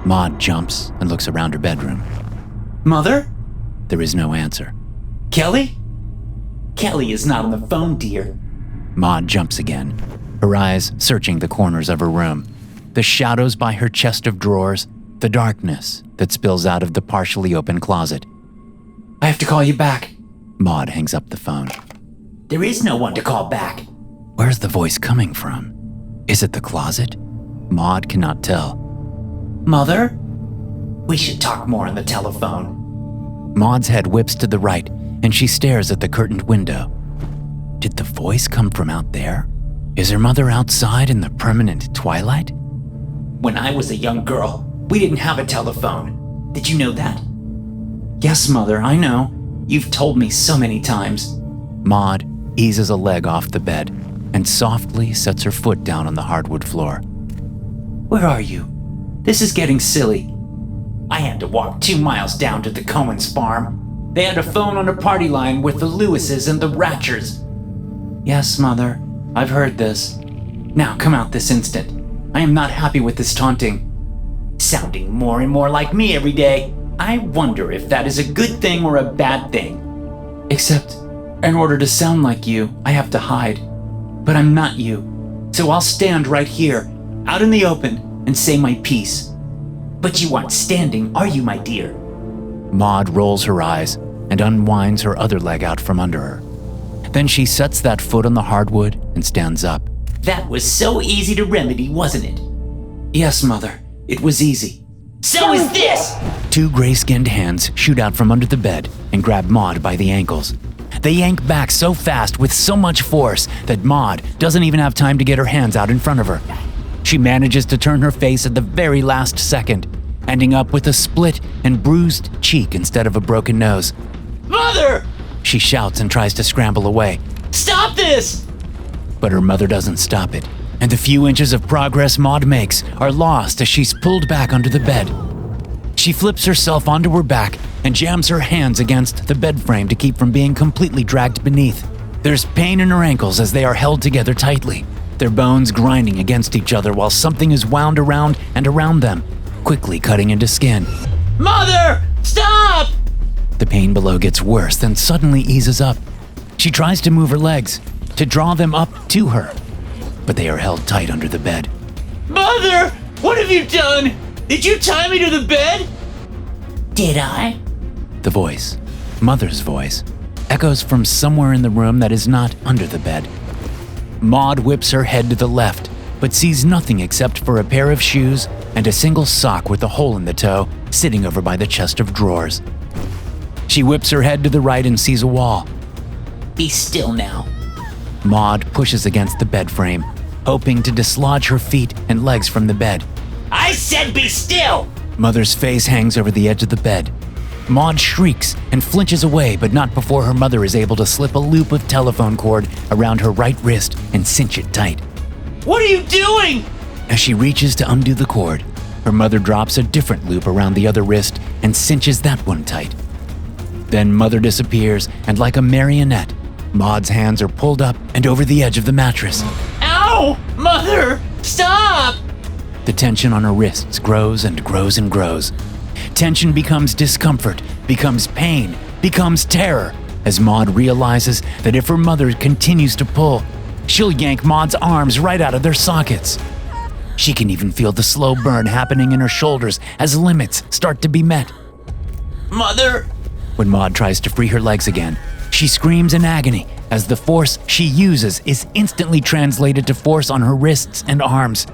Maud jumps and looks around her bedroom. Mother? There is no answer. Kelly? Kelly is not on the phone, dear. Maud jumps again, her eyes searching the corners of her room, the shadows by her chest of drawers, the darkness that spills out of the partially open closet. I have to call you back. Maud hangs up the phone. There is no one to call back. Where's the voice coming from? Is it the closet? Maud cannot tell. Mother? We should talk more on the telephone. Maud's head whips to the right, and she stares at the curtained window. Did the voice come from out there? Is her mother outside in the permanent twilight? When I was a young girl, we didn't have a telephone. Did you know that? Yes, Mother, I know. You've told me so many times. Maud eases a leg off the bed and softly sets her foot down on the hardwood floor. Where are you? This is getting silly. I had to walk 2 miles down to the Cohen's farm. They had a phone on a party line with the Lewises and the Ratchers. Yes, Mother, I've heard this. Now come out this instant. I am not happy with this taunting. Sounding more and more like me every day. I wonder if that is a good thing or a bad thing. Except, in order to sound like you, I have to hide. But I'm not you. So I'll stand right here, out in the open, and say my piece. But you aren't standing, are you, my dear? Maud rolls her eyes and unwinds her other leg out from under her. Then she sets that foot on the hardwood and stands up. That was so easy to remedy, wasn't it? Yes, Mother, it was easy. So is this! 2 gray-skinned hands shoot out from under the bed and grab Maud by the ankles. They yank back so fast with so much force that Maud doesn't even have time to get her hands out in front of her. She manages to turn her face at the very last second, ending up with a split and bruised cheek instead of a broken nose. Mother! She shouts and tries to scramble away. Stop this! But her mother doesn't stop it, and the few inches of progress Maud makes are lost as she's pulled back under the bed. She flips herself onto her back and jams her hands against the bed frame to keep from being completely dragged beneath. There's pain in her ankles as they are held together tightly, their bones grinding against each other while something is wound around and around them, quickly cutting into skin. Mother! Stop! The pain below gets worse, then suddenly eases up. She tries to move her legs, to draw them up to her, but they are held tight under the bed. Mother! What have you done? Did you tie me to the bed? Did I? The voice, Mother's voice, echoes from somewhere in the room that is not under the bed. Maud whips her head to the left, but sees nothing except for a pair of shoes, and a single sock with a hole in the toe sitting over by the chest of drawers. She whips her head to the right and sees a wall. Be still now. Maud pushes against the bed frame, hoping to dislodge her feet and legs from the bed. I said be still! Mother's face hangs over the edge of the bed. Maud shrieks and flinches away, but not before her mother is able to slip a loop of telephone cord around her right wrist and cinch it tight. What are you doing? As she reaches to undo the cord, her mother drops a different loop around the other wrist and cinches that one tight. Then Mother disappears, and like a marionette, Maud's hands are pulled up and over the edge of the mattress. Ow! Mother! Stop! The tension on her wrists grows and grows and grows. Tension becomes discomfort, becomes pain, becomes terror, as Maud realizes that if her mother continues to pull, she'll yank Maud's arms right out of their sockets. She can even feel the slow burn happening in her shoulders as limits start to be met. Mother! When Maud tries to free her legs again, she screams in agony as the force she uses is instantly translated to force on her wrists and arms.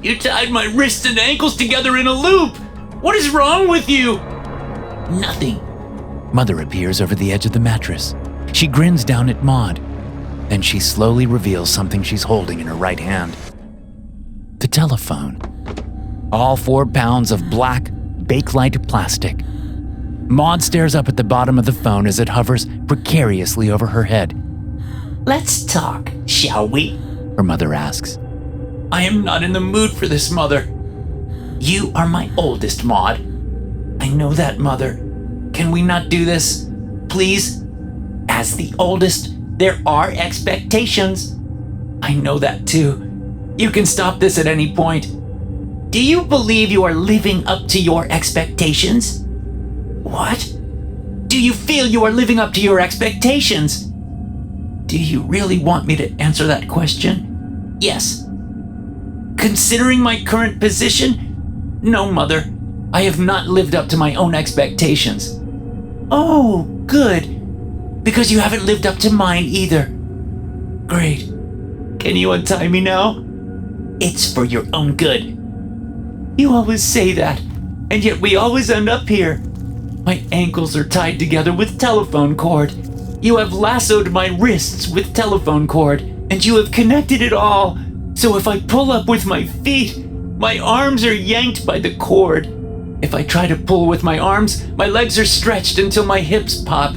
You tied my wrists and ankles together in a loop! What is wrong with you? Nothing. Mother appears over the edge of the mattress. She grins down at Maud. Then she slowly reveals something she's holding in her right hand. The telephone. All 4 pounds of black, Bakelite plastic. Maud stares up at the bottom of the phone as it hovers precariously over her head. Let's talk, shall we? Her mother asks. I am not in the mood for this, Mother. You are my oldest, Maud. I know that, Mother. Can we not do this? Please? As the oldest, there are expectations. I know that too. You can stop this at any point. Do you believe you are living up to your expectations? What? Do you feel you are living up to your expectations? Do you really want me to answer that question? Yes. Considering my current position? No, Mother. I have not lived up to my own expectations. Oh, good. Because you haven't lived up to mine either. Great. Can you untie me now? It's for your own good. You always say that, and yet we always end up here. My ankles are tied together with telephone cord. You have lassoed my wrists with telephone cord, and you have connected it all. So if I pull up with my feet, my arms are yanked by the cord. If I try to pull with my arms, my legs are stretched until my hips pop.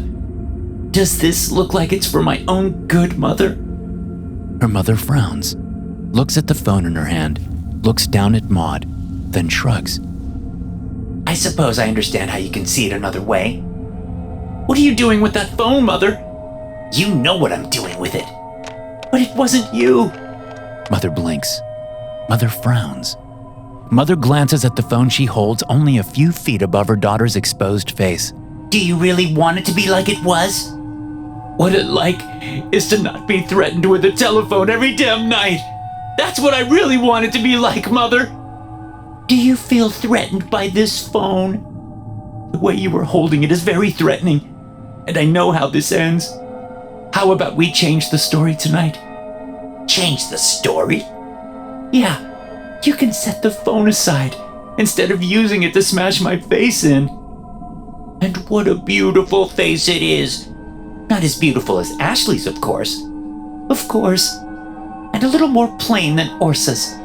Does this look like it's for my own good, Mother? Her mother frowns, looks at the phone in her hand, looks down at Maud, then shrugs. I suppose I understand how you can see it another way. What are you doing with that phone, Mother? You know what I'm doing with it. But it wasn't you. Mother blinks. Mother frowns. Mother glances at the phone she holds only a few feet above her daughter's exposed face. Do you really want it to be like it was? What it like is to not be threatened with a telephone every damn night. That's what I really want it to be like, Mother. Do you feel threatened by this phone? The way you were holding it is very threatening, and I know how this ends. How about we change the story tonight? Change the story? Yeah, you can set the phone aside instead of using it to smash my face in. And what a beautiful face it is. Not as beautiful as Ashley's, of course. Of course. And a little more plain than Orsa's.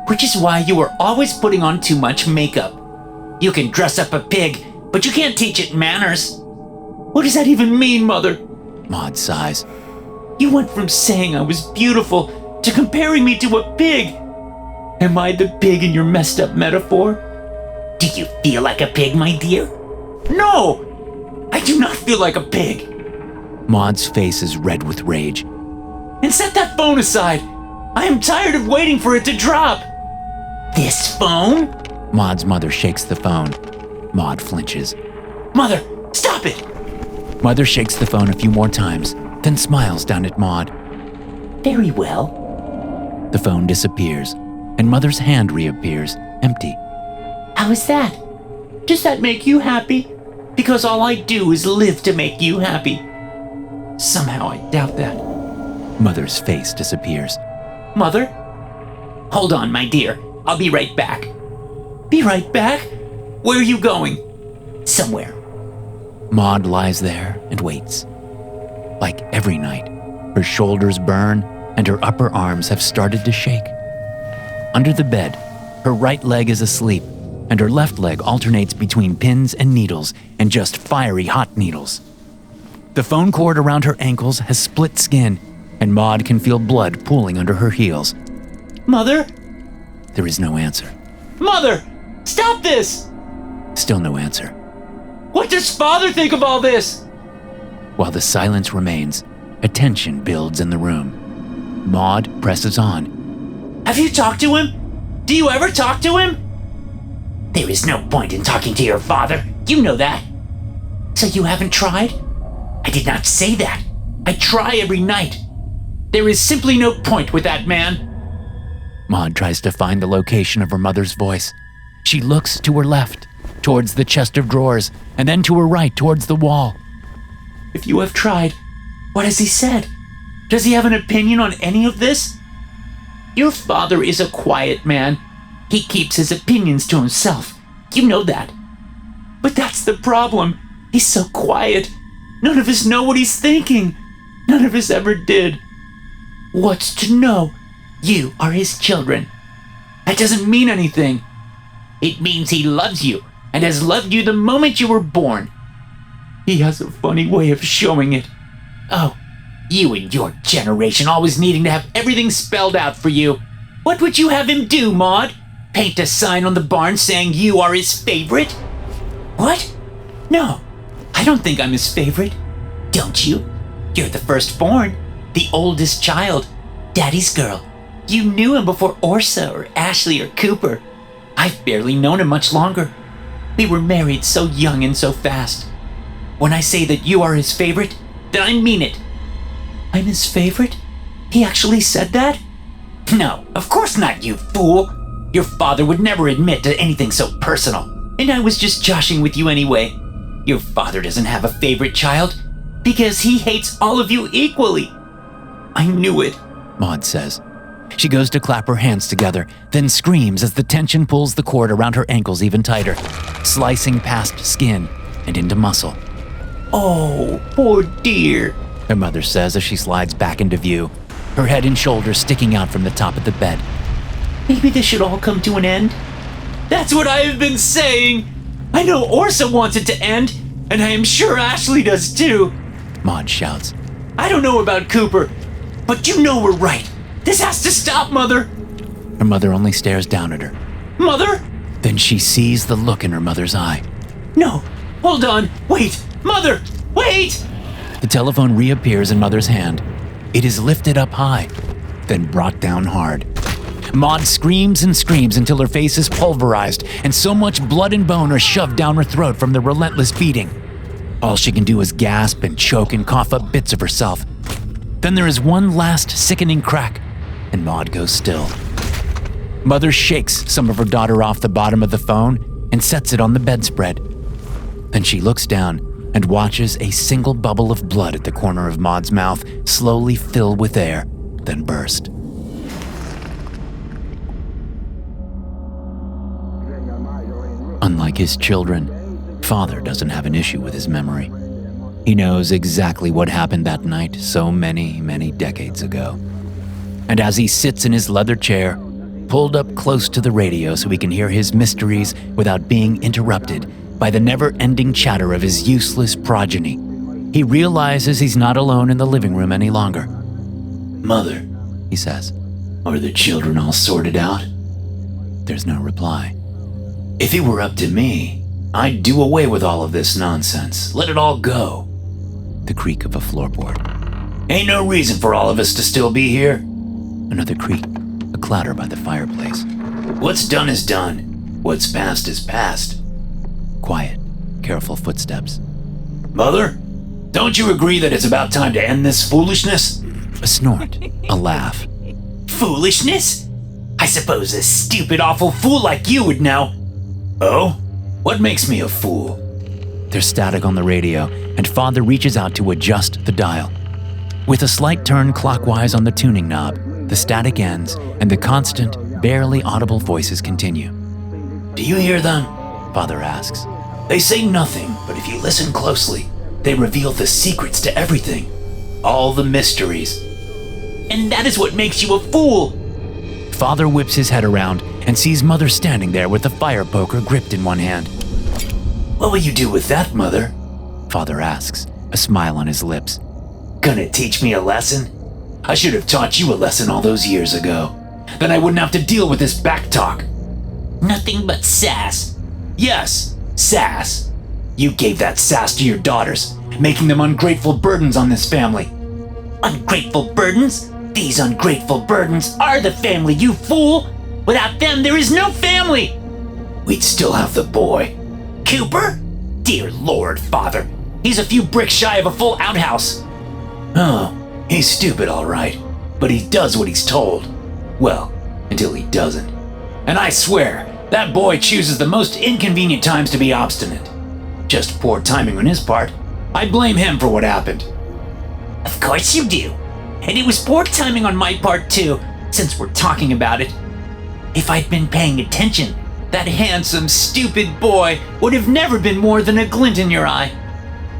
Which is why you are always putting on too much makeup. You can dress up a pig, but you can't teach it manners. What does that even mean, Mother? Maud sighs. You went from saying I was beautiful to comparing me to a pig. Am I the pig in your messed up metaphor? Do you feel like a pig, my dear? No! I do not feel like a pig. Maud's face is red with rage. And set that phone aside. I am tired of waiting for it to drop. This phone? Maud's mother shakes the phone. Maud flinches. Mother, stop it! Mother shakes the phone a few more times, then smiles down at Maud. Very well. The phone disappears, and Mother's hand reappears, empty. How is that? Does that make you happy? Because all I do is live to make you happy. Somehow I doubt that. Mother's face disappears. Mother? Hold on, my dear. I'll be right back. Be right back. Where are you going? Somewhere. Maud lies there and waits. Like every night, her shoulders burn and her upper arms have started to shake. Under the bed, her right leg is asleep, and her left leg alternates between pins and needles and just fiery hot needles. The phone cord around her ankles has split skin, and Maud can feel blood pooling under her heels. Mother? There is no answer. Mother! Stop this! Still no answer. What does Father think of all this? While the silence remains, a tension builds in the room. Maud presses on. Have you talked to him? Do you ever talk to him? There is no point in talking to your father. You know that. So you haven't tried? I did not say that. I try every night. There is simply no point with that man. Maud tries to find the location of her mother's voice. She looks to her left, towards the chest of drawers, and then to her right, towards the wall. If you have tried, what has he said? Does he have an opinion on any of this? Your father is a quiet man. He keeps his opinions to himself. You know that. But that's the problem. He's so quiet. None of us know what he's thinking. None of us ever did. What's to know? You are his children. That doesn't mean anything. It means he loves you and has loved you the moment you were born. He has a funny way of showing it. Oh, you and your generation always needing to have everything spelled out for you. What would you have him do, Maud? Paint a sign on the barn saying you are his favorite? What? No, I don't think I'm his favorite. Don't you? You're the firstborn, the oldest child, Daddy's girl. You knew him before Orsa or Ashley or Cooper. I've barely known him much longer. We were married so young and so fast. When I say that you are his favorite, then I mean it. I'm his favorite? He actually said that? No, of course not, you fool. Your father would never admit to anything so personal. And I was just joshing with you anyway. Your father doesn't have a favorite child because he hates all of you equally. I knew it, Maud says. She goes to clap her hands together, then screams as the tension pulls the cord around her ankles even tighter, slicing past skin and into muscle. Oh, poor dear, her mother says as she slides back into view, her head and shoulders sticking out from the top of the bed. Maybe this should all come to an end. That's what I have been saying. I know Orsa wants it to end, and I am sure Ashley does too. Maud shouts. I don't know about Cooper, but you know we're right. This has to stop, Mother. Her mother only stares down at her. Mother? Then she sees the look in her mother's eye. No, hold on, wait, Mother, wait! The telephone reappears in Mother's hand. It is lifted up high, then brought down hard. Maud screams and screams until her face is pulverized and so much blood and bone are shoved down her throat from the relentless beating. All she can do is gasp and choke and cough up bits of herself. Then there is one last sickening crack, and Maud goes still. Mother shakes some of her daughter off the bottom of the phone and sets it on the bedspread. Then she looks down and watches a single bubble of blood at the corner of Maud's mouth slowly fill with air, then burst. Unlike his children, Father doesn't have an issue with his memory. He knows exactly what happened that night so many, many decades ago. And as he sits in his leather chair, pulled up close to the radio so he can hear his mysteries without being interrupted by the never-ending chatter of his useless progeny, he realizes he's not alone in the living room any longer. Mother, he says. Are the children all sorted out? There's no reply. If it were up to me, I'd do away with all of this nonsense. Let it all go. The creak of a floorboard. Ain't no reason for all of us to still be here. Another creak, a clatter by the fireplace. What's done is done. What's past is past. Quiet, careful footsteps. Mother, don't you agree that it's about time to end this foolishness? A snort, a laugh. Foolishness? I suppose a stupid, awful fool like you would know. Oh? What makes me a fool? There's static on the radio, and Father reaches out to adjust the dial. With a slight turn clockwise on the tuning knob, the static ends, and the constant, barely audible voices continue. Do you hear them? Father asks. They say nothing, but if you listen closely, they reveal the secrets to everything. All the mysteries. And that is what makes you a fool! Father whips his head around and sees Mother standing there with the fire poker gripped in one hand. What will you do with that, Mother? Father asks, a smile on his lips. Gonna teach me a lesson? I should have taught you a lesson all those years ago. Then I wouldn't have to deal with this back talk. Nothing but sass. Yes, sass. You gave that sass to your daughters, making them ungrateful burdens on this family. Ungrateful burdens? These ungrateful burdens are the family, you fool! Without them, there is no family! We'd still have the boy. Cooper? Dear Lord, Father. He's a few bricks shy of a full outhouse. Oh, he's stupid, all right. But he does what he's told. Well, until he doesn't. And I swear, that boy chooses the most inconvenient times to be obstinate. Just poor timing on his part. I blame him for what happened. Of course you do. And it was poor timing on my part too, since we're talking about it. If I'd been paying attention, that handsome, stupid boy would have never been more than a glint in your eye.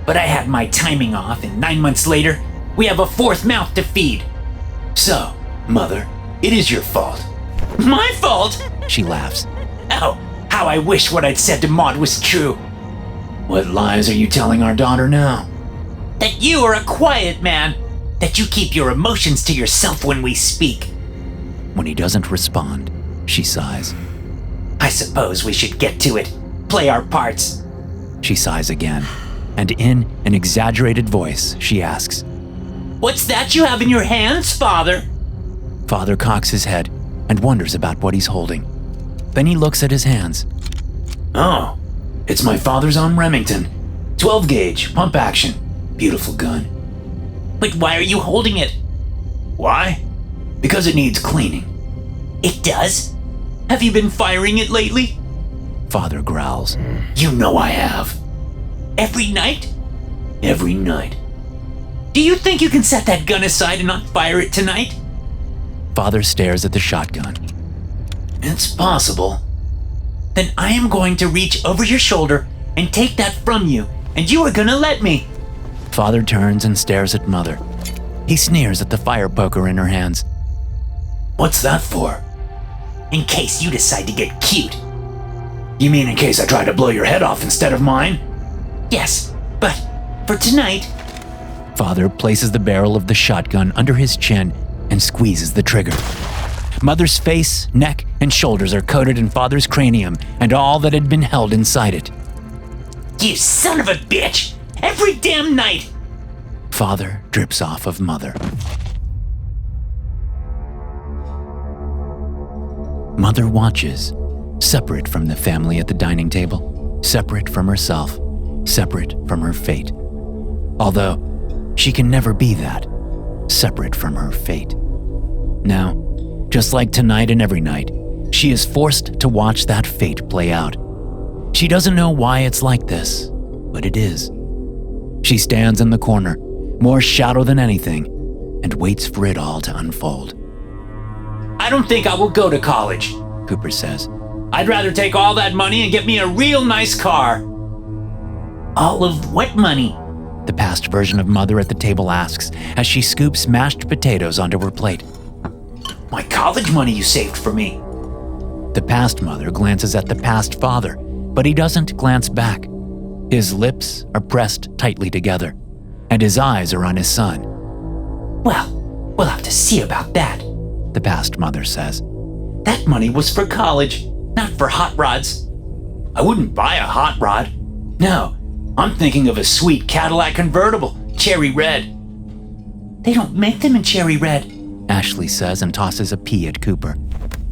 But I had my timing off, and 9 months later, we have a fourth mouth to feed. So, Mother, it is your fault. My fault? She laughs. Oh, how I wish what I'd said to Maud was true. What lies are you telling our daughter now? That you are a quiet man. That you keep your emotions to yourself when we speak. When he doesn't respond, she sighs. I suppose we should get to it. Play our parts. She sighs again, and in an exaggerated voice, she asks, What's that you have in your hands, Father? Father cocks his head and wonders about what he's holding. Then he looks at his hands. Oh, it's my father's own Remington. 12 gauge, pump action. Beautiful gun. But why are you holding it? Why? Because it needs cleaning. It does? Have you been firing it lately? Father growls. You know I have. Every night? Every night. Do you think you can set that gun aside and not fire it tonight? Father stares at the shotgun. It's possible. Then I am going to reach over your shoulder and take that from you, and you are gonna let me. Father turns and stares at Mother. He sneers at the fire poker in her hands. What's that for? In case you decide to get cute. You mean in case I try to blow your head off instead of mine? Yes, but for tonight. Father places the barrel of the shotgun under his chin and squeezes the trigger. Mother's face, neck, and shoulders are coated in Father's cranium and all that had been held inside it. You son of a bitch! Every damn night! Father drips off of Mother. Mother watches, separate from the family at the dining table, separate from herself, separate from her fate. Although she can never be that, separate from her fate. Now, just like tonight and every night, she is forced to watch that fate play out. She doesn't know why it's like this, but it is. She stands in the corner, more shadow than anything, and waits for it all to unfold. I don't think I will go to college, Cooper says. I'd rather take all that money and get me a real nice car. All of what money? The past version of Mother at the table asks as she scoops mashed potatoes onto her plate. My college money you saved for me. The past Mother glances at the past Father, but he doesn't glance back. His lips are pressed tightly together, and his eyes are on his son. Well, we'll have to see about that, the past Mother says. That money was for college, not for hot rods. I wouldn't buy a hot rod. No, I'm thinking of a sweet Cadillac convertible, cherry red. They don't make them in cherry red, Ashley says and tosses a pea at Cooper.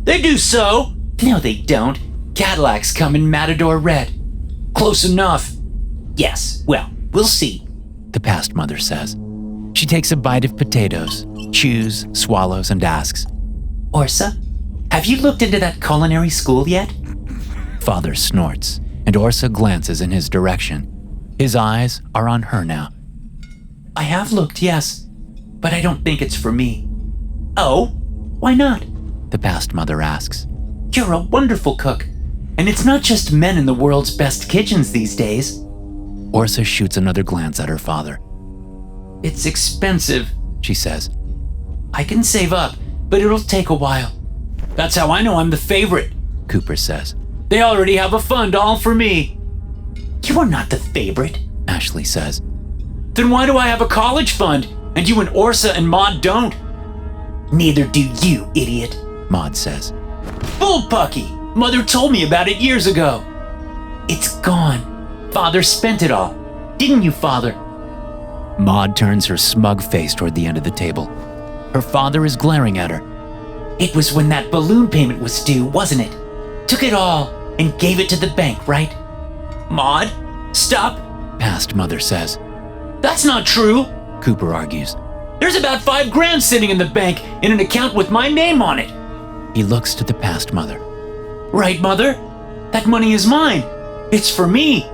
They do so. No, they don't. Cadillacs come in Matador red. Close enough. Yes, well, we'll see, the past Mother says. She takes a bite of potatoes, chews, swallows, and asks, Orsa, have you looked into that culinary school yet? Father snorts, and Orsa glances in his direction. His eyes are on her now. I have looked, yes, but I don't think it's for me. Oh, why not? The past Mother asks. You're a wonderful cook. And it's not just men in the world's best kitchens these days. Orsa shoots another glance at her father. It's expensive, She says. I can save up, but it'll take a while. That's how I know I'm the favorite, Cooper says. They already have a fund all for me. You are not the favorite, Ashley says. Then why do I have a college fund, and you and Orsa and Maud don't? Neither do you, idiot, Maud says. Bullpucky! Mother told me about it years ago. It's gone. Father spent it all. Didn't you, Father? Maud turns her smug face toward the end of the table. Her father is glaring at her. It was when that balloon payment was due, wasn't it? Took it all and gave it to the bank, right? Maud, stop. Past mother says. That's not true, Cooper argues. There's about $5 grand sitting in the bank in an account with my name on it. He looks to the past mother. Right, Mother? That money is mine. It's for me.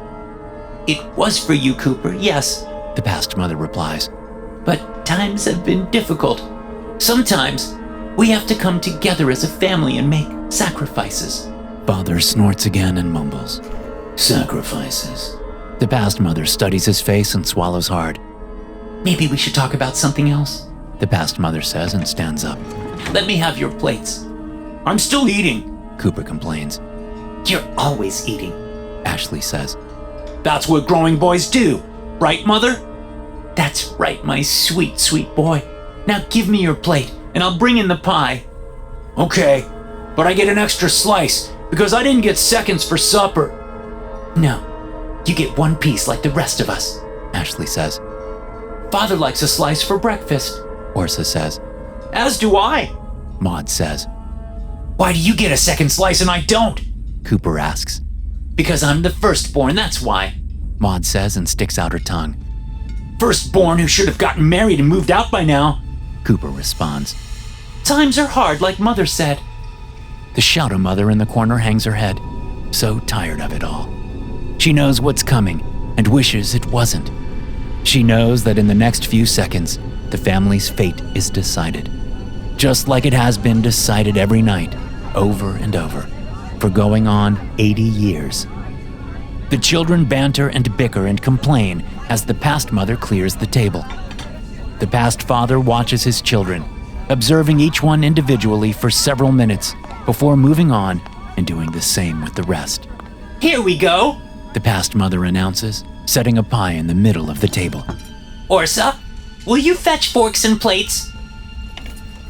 It was for you, Cooper, yes. The past mother replies. But times have been difficult. Sometimes we have to come together as a family and make sacrifices. Father snorts again and mumbles. Sacrifices. The past mother studies his face and swallows hard. Maybe we should talk about something else, The past mother says and stands up. Let me have your plates. I'm still eating, Cooper complains. You're always eating, Ashley says. That's what growing boys do, right, Mother? That's right, my sweet, sweet boy. Now give me your plate, and I'll bring in the pie. Okay, but I get an extra slice, because I didn't get seconds for supper. No, you get one piece like the rest of us, Ashley says. Father likes a slice for breakfast, Orsa says. As do I, Maud says. Why do you get a second slice and I don't? Cooper asks. Because I'm the firstborn, that's why. Maud says and sticks out her tongue. Firstborn who should have gotten married and moved out by now, Cooper responds. Times are hard, like Mother said. The shadow mother in the corner hangs her head, so tired of it all. She knows what's coming and wishes it wasn't. She knows that in the next few seconds, the family's fate is decided. Just like it has been decided every night, over and over, for going on 80 years. The children banter and bicker and complain as the past mother clears the table. The past father watches his children, observing each one individually for several minutes before moving on and doing the same with the rest. Here we go, The past mother announces, setting a pie in the middle of the table. Orsa, will you fetch forks and plates?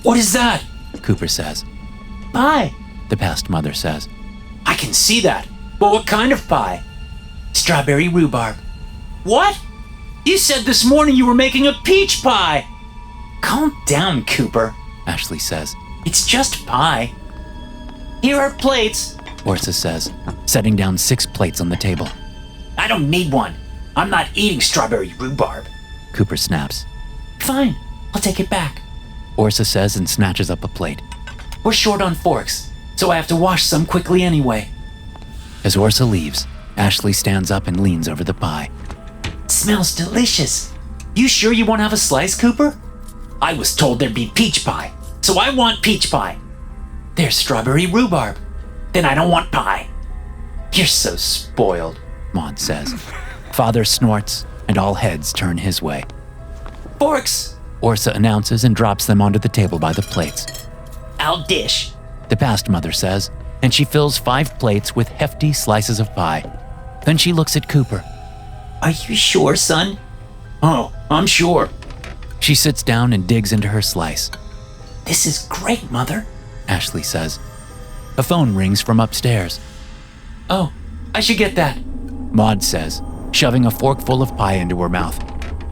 What is that? Cooper says. Pie. The past mother says. I can see that. But what kind of pie? Strawberry rhubarb. What? You said this morning you were making a peach pie. Calm down, Cooper, Ashley says. It's just pie. Here are plates. Orsa says, setting down 6 plates on the table. I don't need one. I'm not eating strawberry rhubarb. Cooper snaps. Fine, I'll take it back. Orsa says and snatches up a plate. We're short on forks, so I have to wash some quickly anyway. As Orsa leaves, Ashley stands up and leans over the pie. It smells delicious. You sure you won't have a slice, Cooper? I was told there'd be peach pie, so I want peach pie. There's strawberry rhubarb. Then I don't want pie. You're so spoiled, Maud says. Father snorts, and all heads turn his way. Forks! Orsa announces and drops them onto the table by the plates. I'll dish, The past mother says, and she fills 5 plates with hefty slices of pie. Then she looks at Cooper. Are you sure, son? Oh, I'm sure. She sits down and digs into her slice. This is great, Mother. Ashley says. A phone rings from upstairs. Oh, I should get that. Maud says, shoving a forkful of pie into her mouth.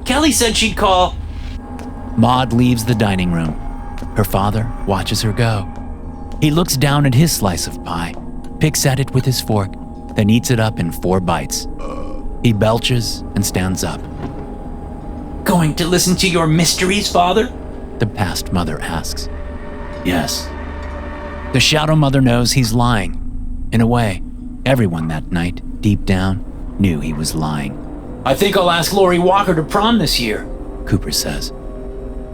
Kelly said she'd call. Maud leaves the dining room. Her father watches her go. He looks down at his slice of pie, picks at it with his fork, then eats it up in 4 bites. He belches and stands up. Going to listen to your mysteries, Father? The past mother asks. Yes. The shadow mother knows he's lying. In a way, everyone that night, deep down, knew he was lying. I think I'll ask Lori Walker to prom this year, Cooper says.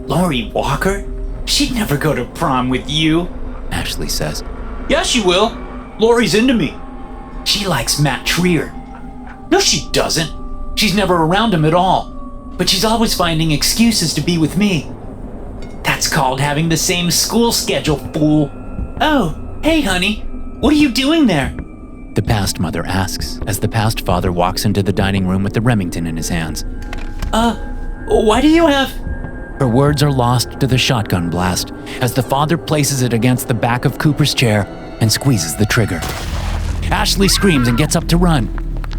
Lori Walker? She'd never go to prom with you. Ashley says. Yes, she will. Lori's into me. She likes Matt Trier. No, she doesn't. She's never around him at all. But she's always finding excuses to be with me. That's called having the same school schedule, fool. Oh, hey, honey. What are you doing there? The past mother asks as the past father walks into the dining room with the Remington in his hands. Why do you have... Her words are lost to the shotgun blast as the father places it against the back of Cooper's chair and squeezes the trigger. Ashley screams and gets up to run.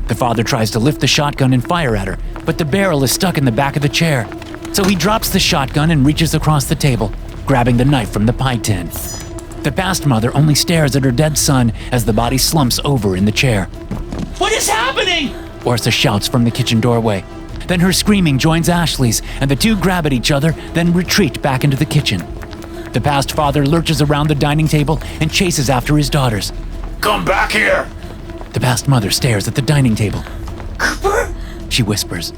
The father tries to lift the shotgun and fire at her, but the barrel is stuck in the back of the chair. So he drops the shotgun and reaches across the table, grabbing the knife from the pie tin. The past mother only stares at her dead son as the body slumps over in the chair. What is happening? Orsa shouts from the kitchen doorway. Then her screaming joins Ashley's, and the two grab at each other, then retreat back into the kitchen. The past father lurches around the dining table and chases after his daughters. Come back here! The past mother stares at the dining table. Cooper? She whispers.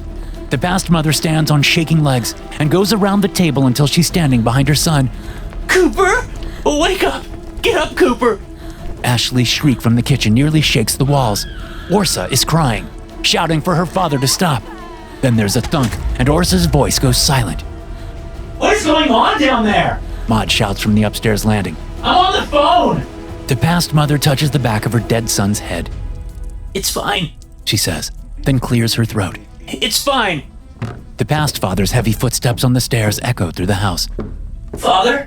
The past mother stands on shaking legs and goes around the table until she's standing behind her son. Cooper? Wake up! Get up, Cooper! Ashley's shriek from the kitchen nearly shakes the walls. Orsa is crying, shouting for her father to stop. Then there's a thunk, and Orsa's voice goes silent. What is going on down there? Maud shouts from the upstairs landing. I'm on the phone! The past mother touches the back of her dead son's head. It's fine, She says, then clears her throat. It's fine. The past father's heavy footsteps on the stairs echo through the house. Father?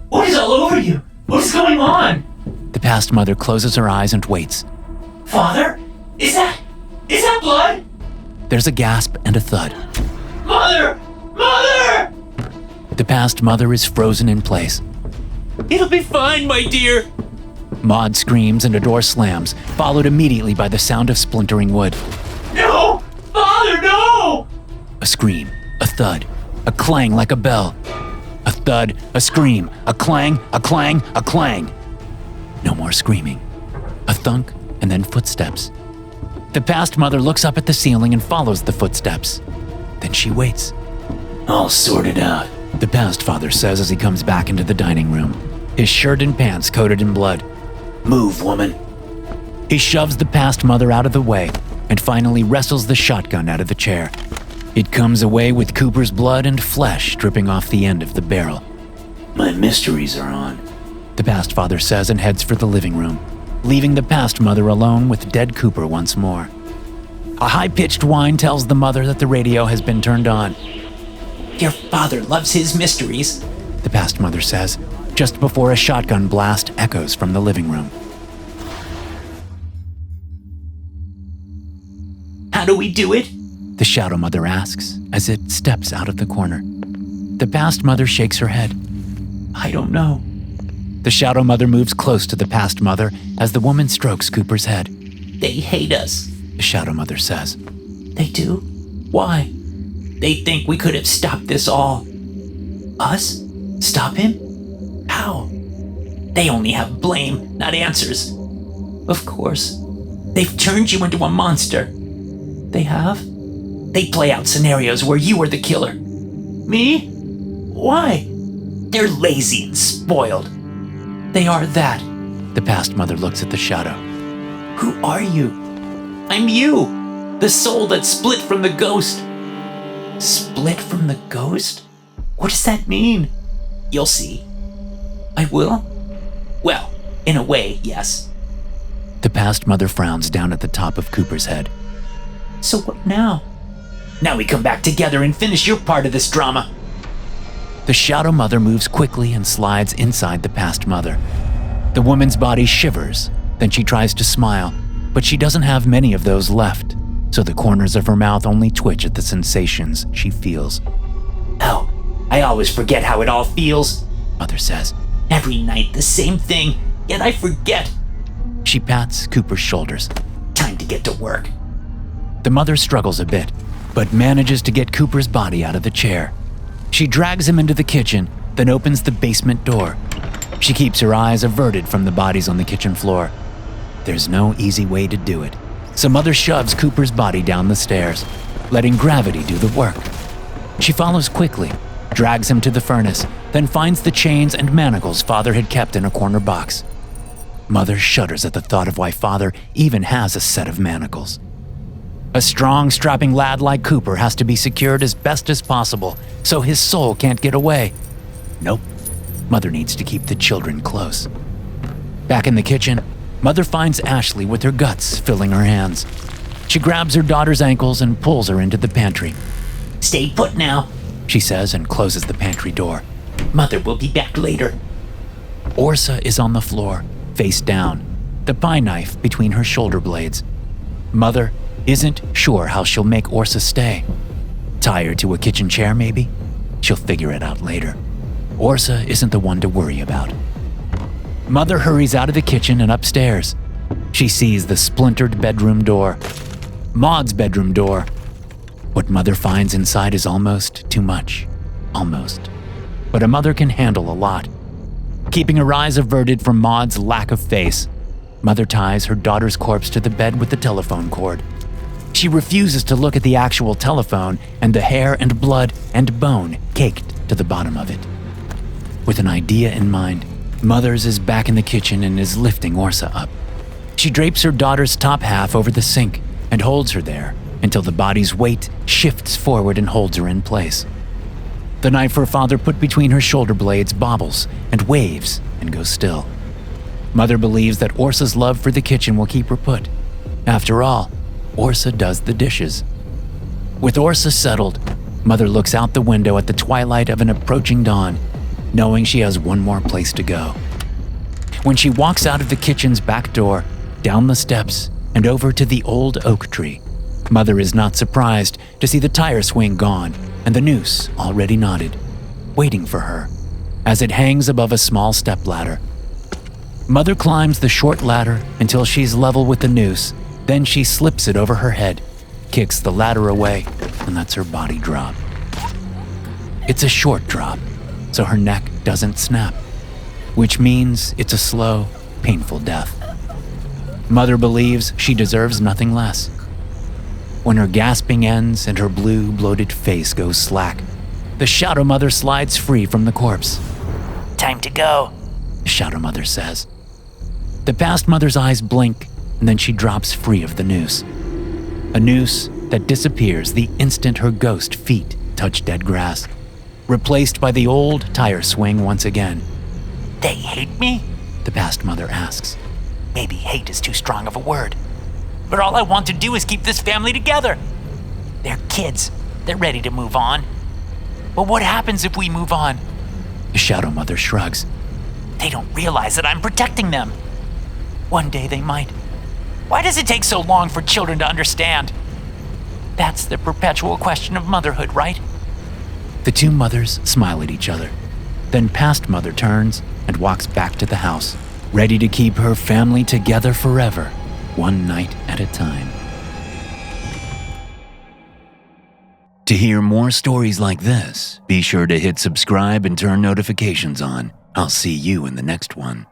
What is all over you? What is going on? The past mother closes her eyes and waits. Father? Is that blood? There's a gasp and a thud. Mother! Mother! The past mother is frozen in place. It'll be fine, my dear. Maud screams and a door slams, followed immediately by the sound of splintering wood. No! Father, no! A scream, a thud, a clang like a bell. A thud, a scream, a clang, a clang, a clang. No more screaming. A thunk, and then footsteps. The past mother looks up at the ceiling and follows the footsteps. Then she waits. I'll sort it out, The past father says as he comes back into the dining room, his shirt and pants coated in blood. Move, woman. He shoves the past mother out of the way and finally wrestles the shotgun out of the chair. It comes away with Cooper's blood and flesh dripping off the end of the barrel. My mysteries are on, The past father says and heads for the living room, leaving the past mother alone with dead Cooper once more. A high-pitched whine tells the mother that the radio has been turned on. Your father loves his mysteries, The past mother says, just before a shotgun blast echoes from the living room. How do we do it? The shadow mother asks as it steps out of the corner. The past mother shakes her head. I don't know. The shadow mother moves close to the past mother as the woman strokes Cooper's head. They hate us. The shadow mother says. They do? Why? They think we could have stopped this all. Us? Stop him? How? They only have blame, not answers. Of course. They've turned you into a monster. They have? They play out scenarios where you are the killer. Me? Why? They're lazy and spoiled. They are that. The past mother looks at the shadow. Who are you? I'm you, the soul that split from the ghost. Split from the ghost? What does that mean? You'll see. I will? Well, in a way, yes. The past mother frowns down at the top of Cooper's head. So what now? Now we come back together and finish your part of this drama. The shadow mother moves quickly and slides inside the past mother. The woman's body shivers, then she tries to smile, but she doesn't have many of those left, so the corners of her mouth only twitch at the sensations she feels. Oh, I always forget how it all feels, Mother says. Every night the same thing, yet I forget. She pats Cooper's shoulders. Time to get to work. The mother struggles a bit, but manages to get Cooper's body out of the chair. She drags him into the kitchen, then opens the basement door. She keeps her eyes averted from the bodies on the kitchen floor. There's no easy way to do it, so Mother shoves Cooper's body down the stairs, letting gravity do the work. She follows quickly, drags him to the furnace, then finds the chains and manacles Father had kept in a corner box. Mother shudders at the thought of why Father even has a set of manacles. A strong, strapping lad like Cooper has to be secured as best as possible so his soul can't get away. Nope, Mother needs to keep the children close. Back in the kitchen, Mother finds Ashley with her guts filling her hands. She grabs her daughter's ankles and pulls her into the pantry. Stay put now, she says and closes the pantry door. Mother will be back later. Orsa is on the floor, face down, the pie knife between her shoulder blades. Mother isn't sure how she'll make Orsa stay. Tie her to a kitchen chair, maybe? She'll figure it out later. Orsa isn't the one to worry about. Mother hurries out of the kitchen and upstairs. She sees the splintered bedroom door. Maud's bedroom door. What Mother finds inside is almost too much. Almost. But a mother can handle a lot. Keeping her eyes averted from Maud's lack of face, Mother ties her daughter's corpse to the bed with the telephone cord. She refuses to look at the actual telephone and the hair and blood and bone caked to the bottom of it. With an idea in mind, Mother's is back in the kitchen and is lifting Orsa up. She drapes her daughter's top half over the sink and holds her there until the body's weight shifts forward and holds her in place. The knife her father put between her shoulder blades bobbles and waves and goes still. Mother believes that Orsa's love for the kitchen will keep her put. After all, Orsa does the dishes. With Orsa settled, Mother looks out the window at the twilight of an approaching dawn, knowing she has one more place to go. When she walks out of the kitchen's back door, down the steps, and over to the old oak tree, Mother is not surprised to see the tire swing gone and the noose already knotted, waiting for her, as it hangs above a small stepladder. Mother climbs the short ladder until she's level with the noose, then she slips it over her head, kicks the ladder away, and lets her body drop. It's a short drop, so her neck doesn't snap, which means it's a slow, painful death. Mother believes she deserves nothing less. When her gasping ends and her blue, bloated face goes slack, the Shadow Mother slides free from the corpse. Time to go, the Shadow Mother says. The past Mother's eyes blink, and then she drops free of the noose. A noose that disappears the instant her ghost feet touch dead grass, replaced by the old tire swing once again. They hate me? The past Mother asks. Maybe hate is too strong of a word. But all I want to do is keep this family together. They're kids. They're ready to move on. But what happens if we move on? The Shadow Mother shrugs. They don't realize that I'm protecting them. One day they might. Why does it take so long for children to understand? That's the perpetual question of motherhood, right? The two mothers smile at each other. Then past Mother turns and walks back to the house, ready to keep her family together forever, one night at a time. To hear more stories like this, be sure to hit subscribe and turn notifications on. I'll see you in the next one.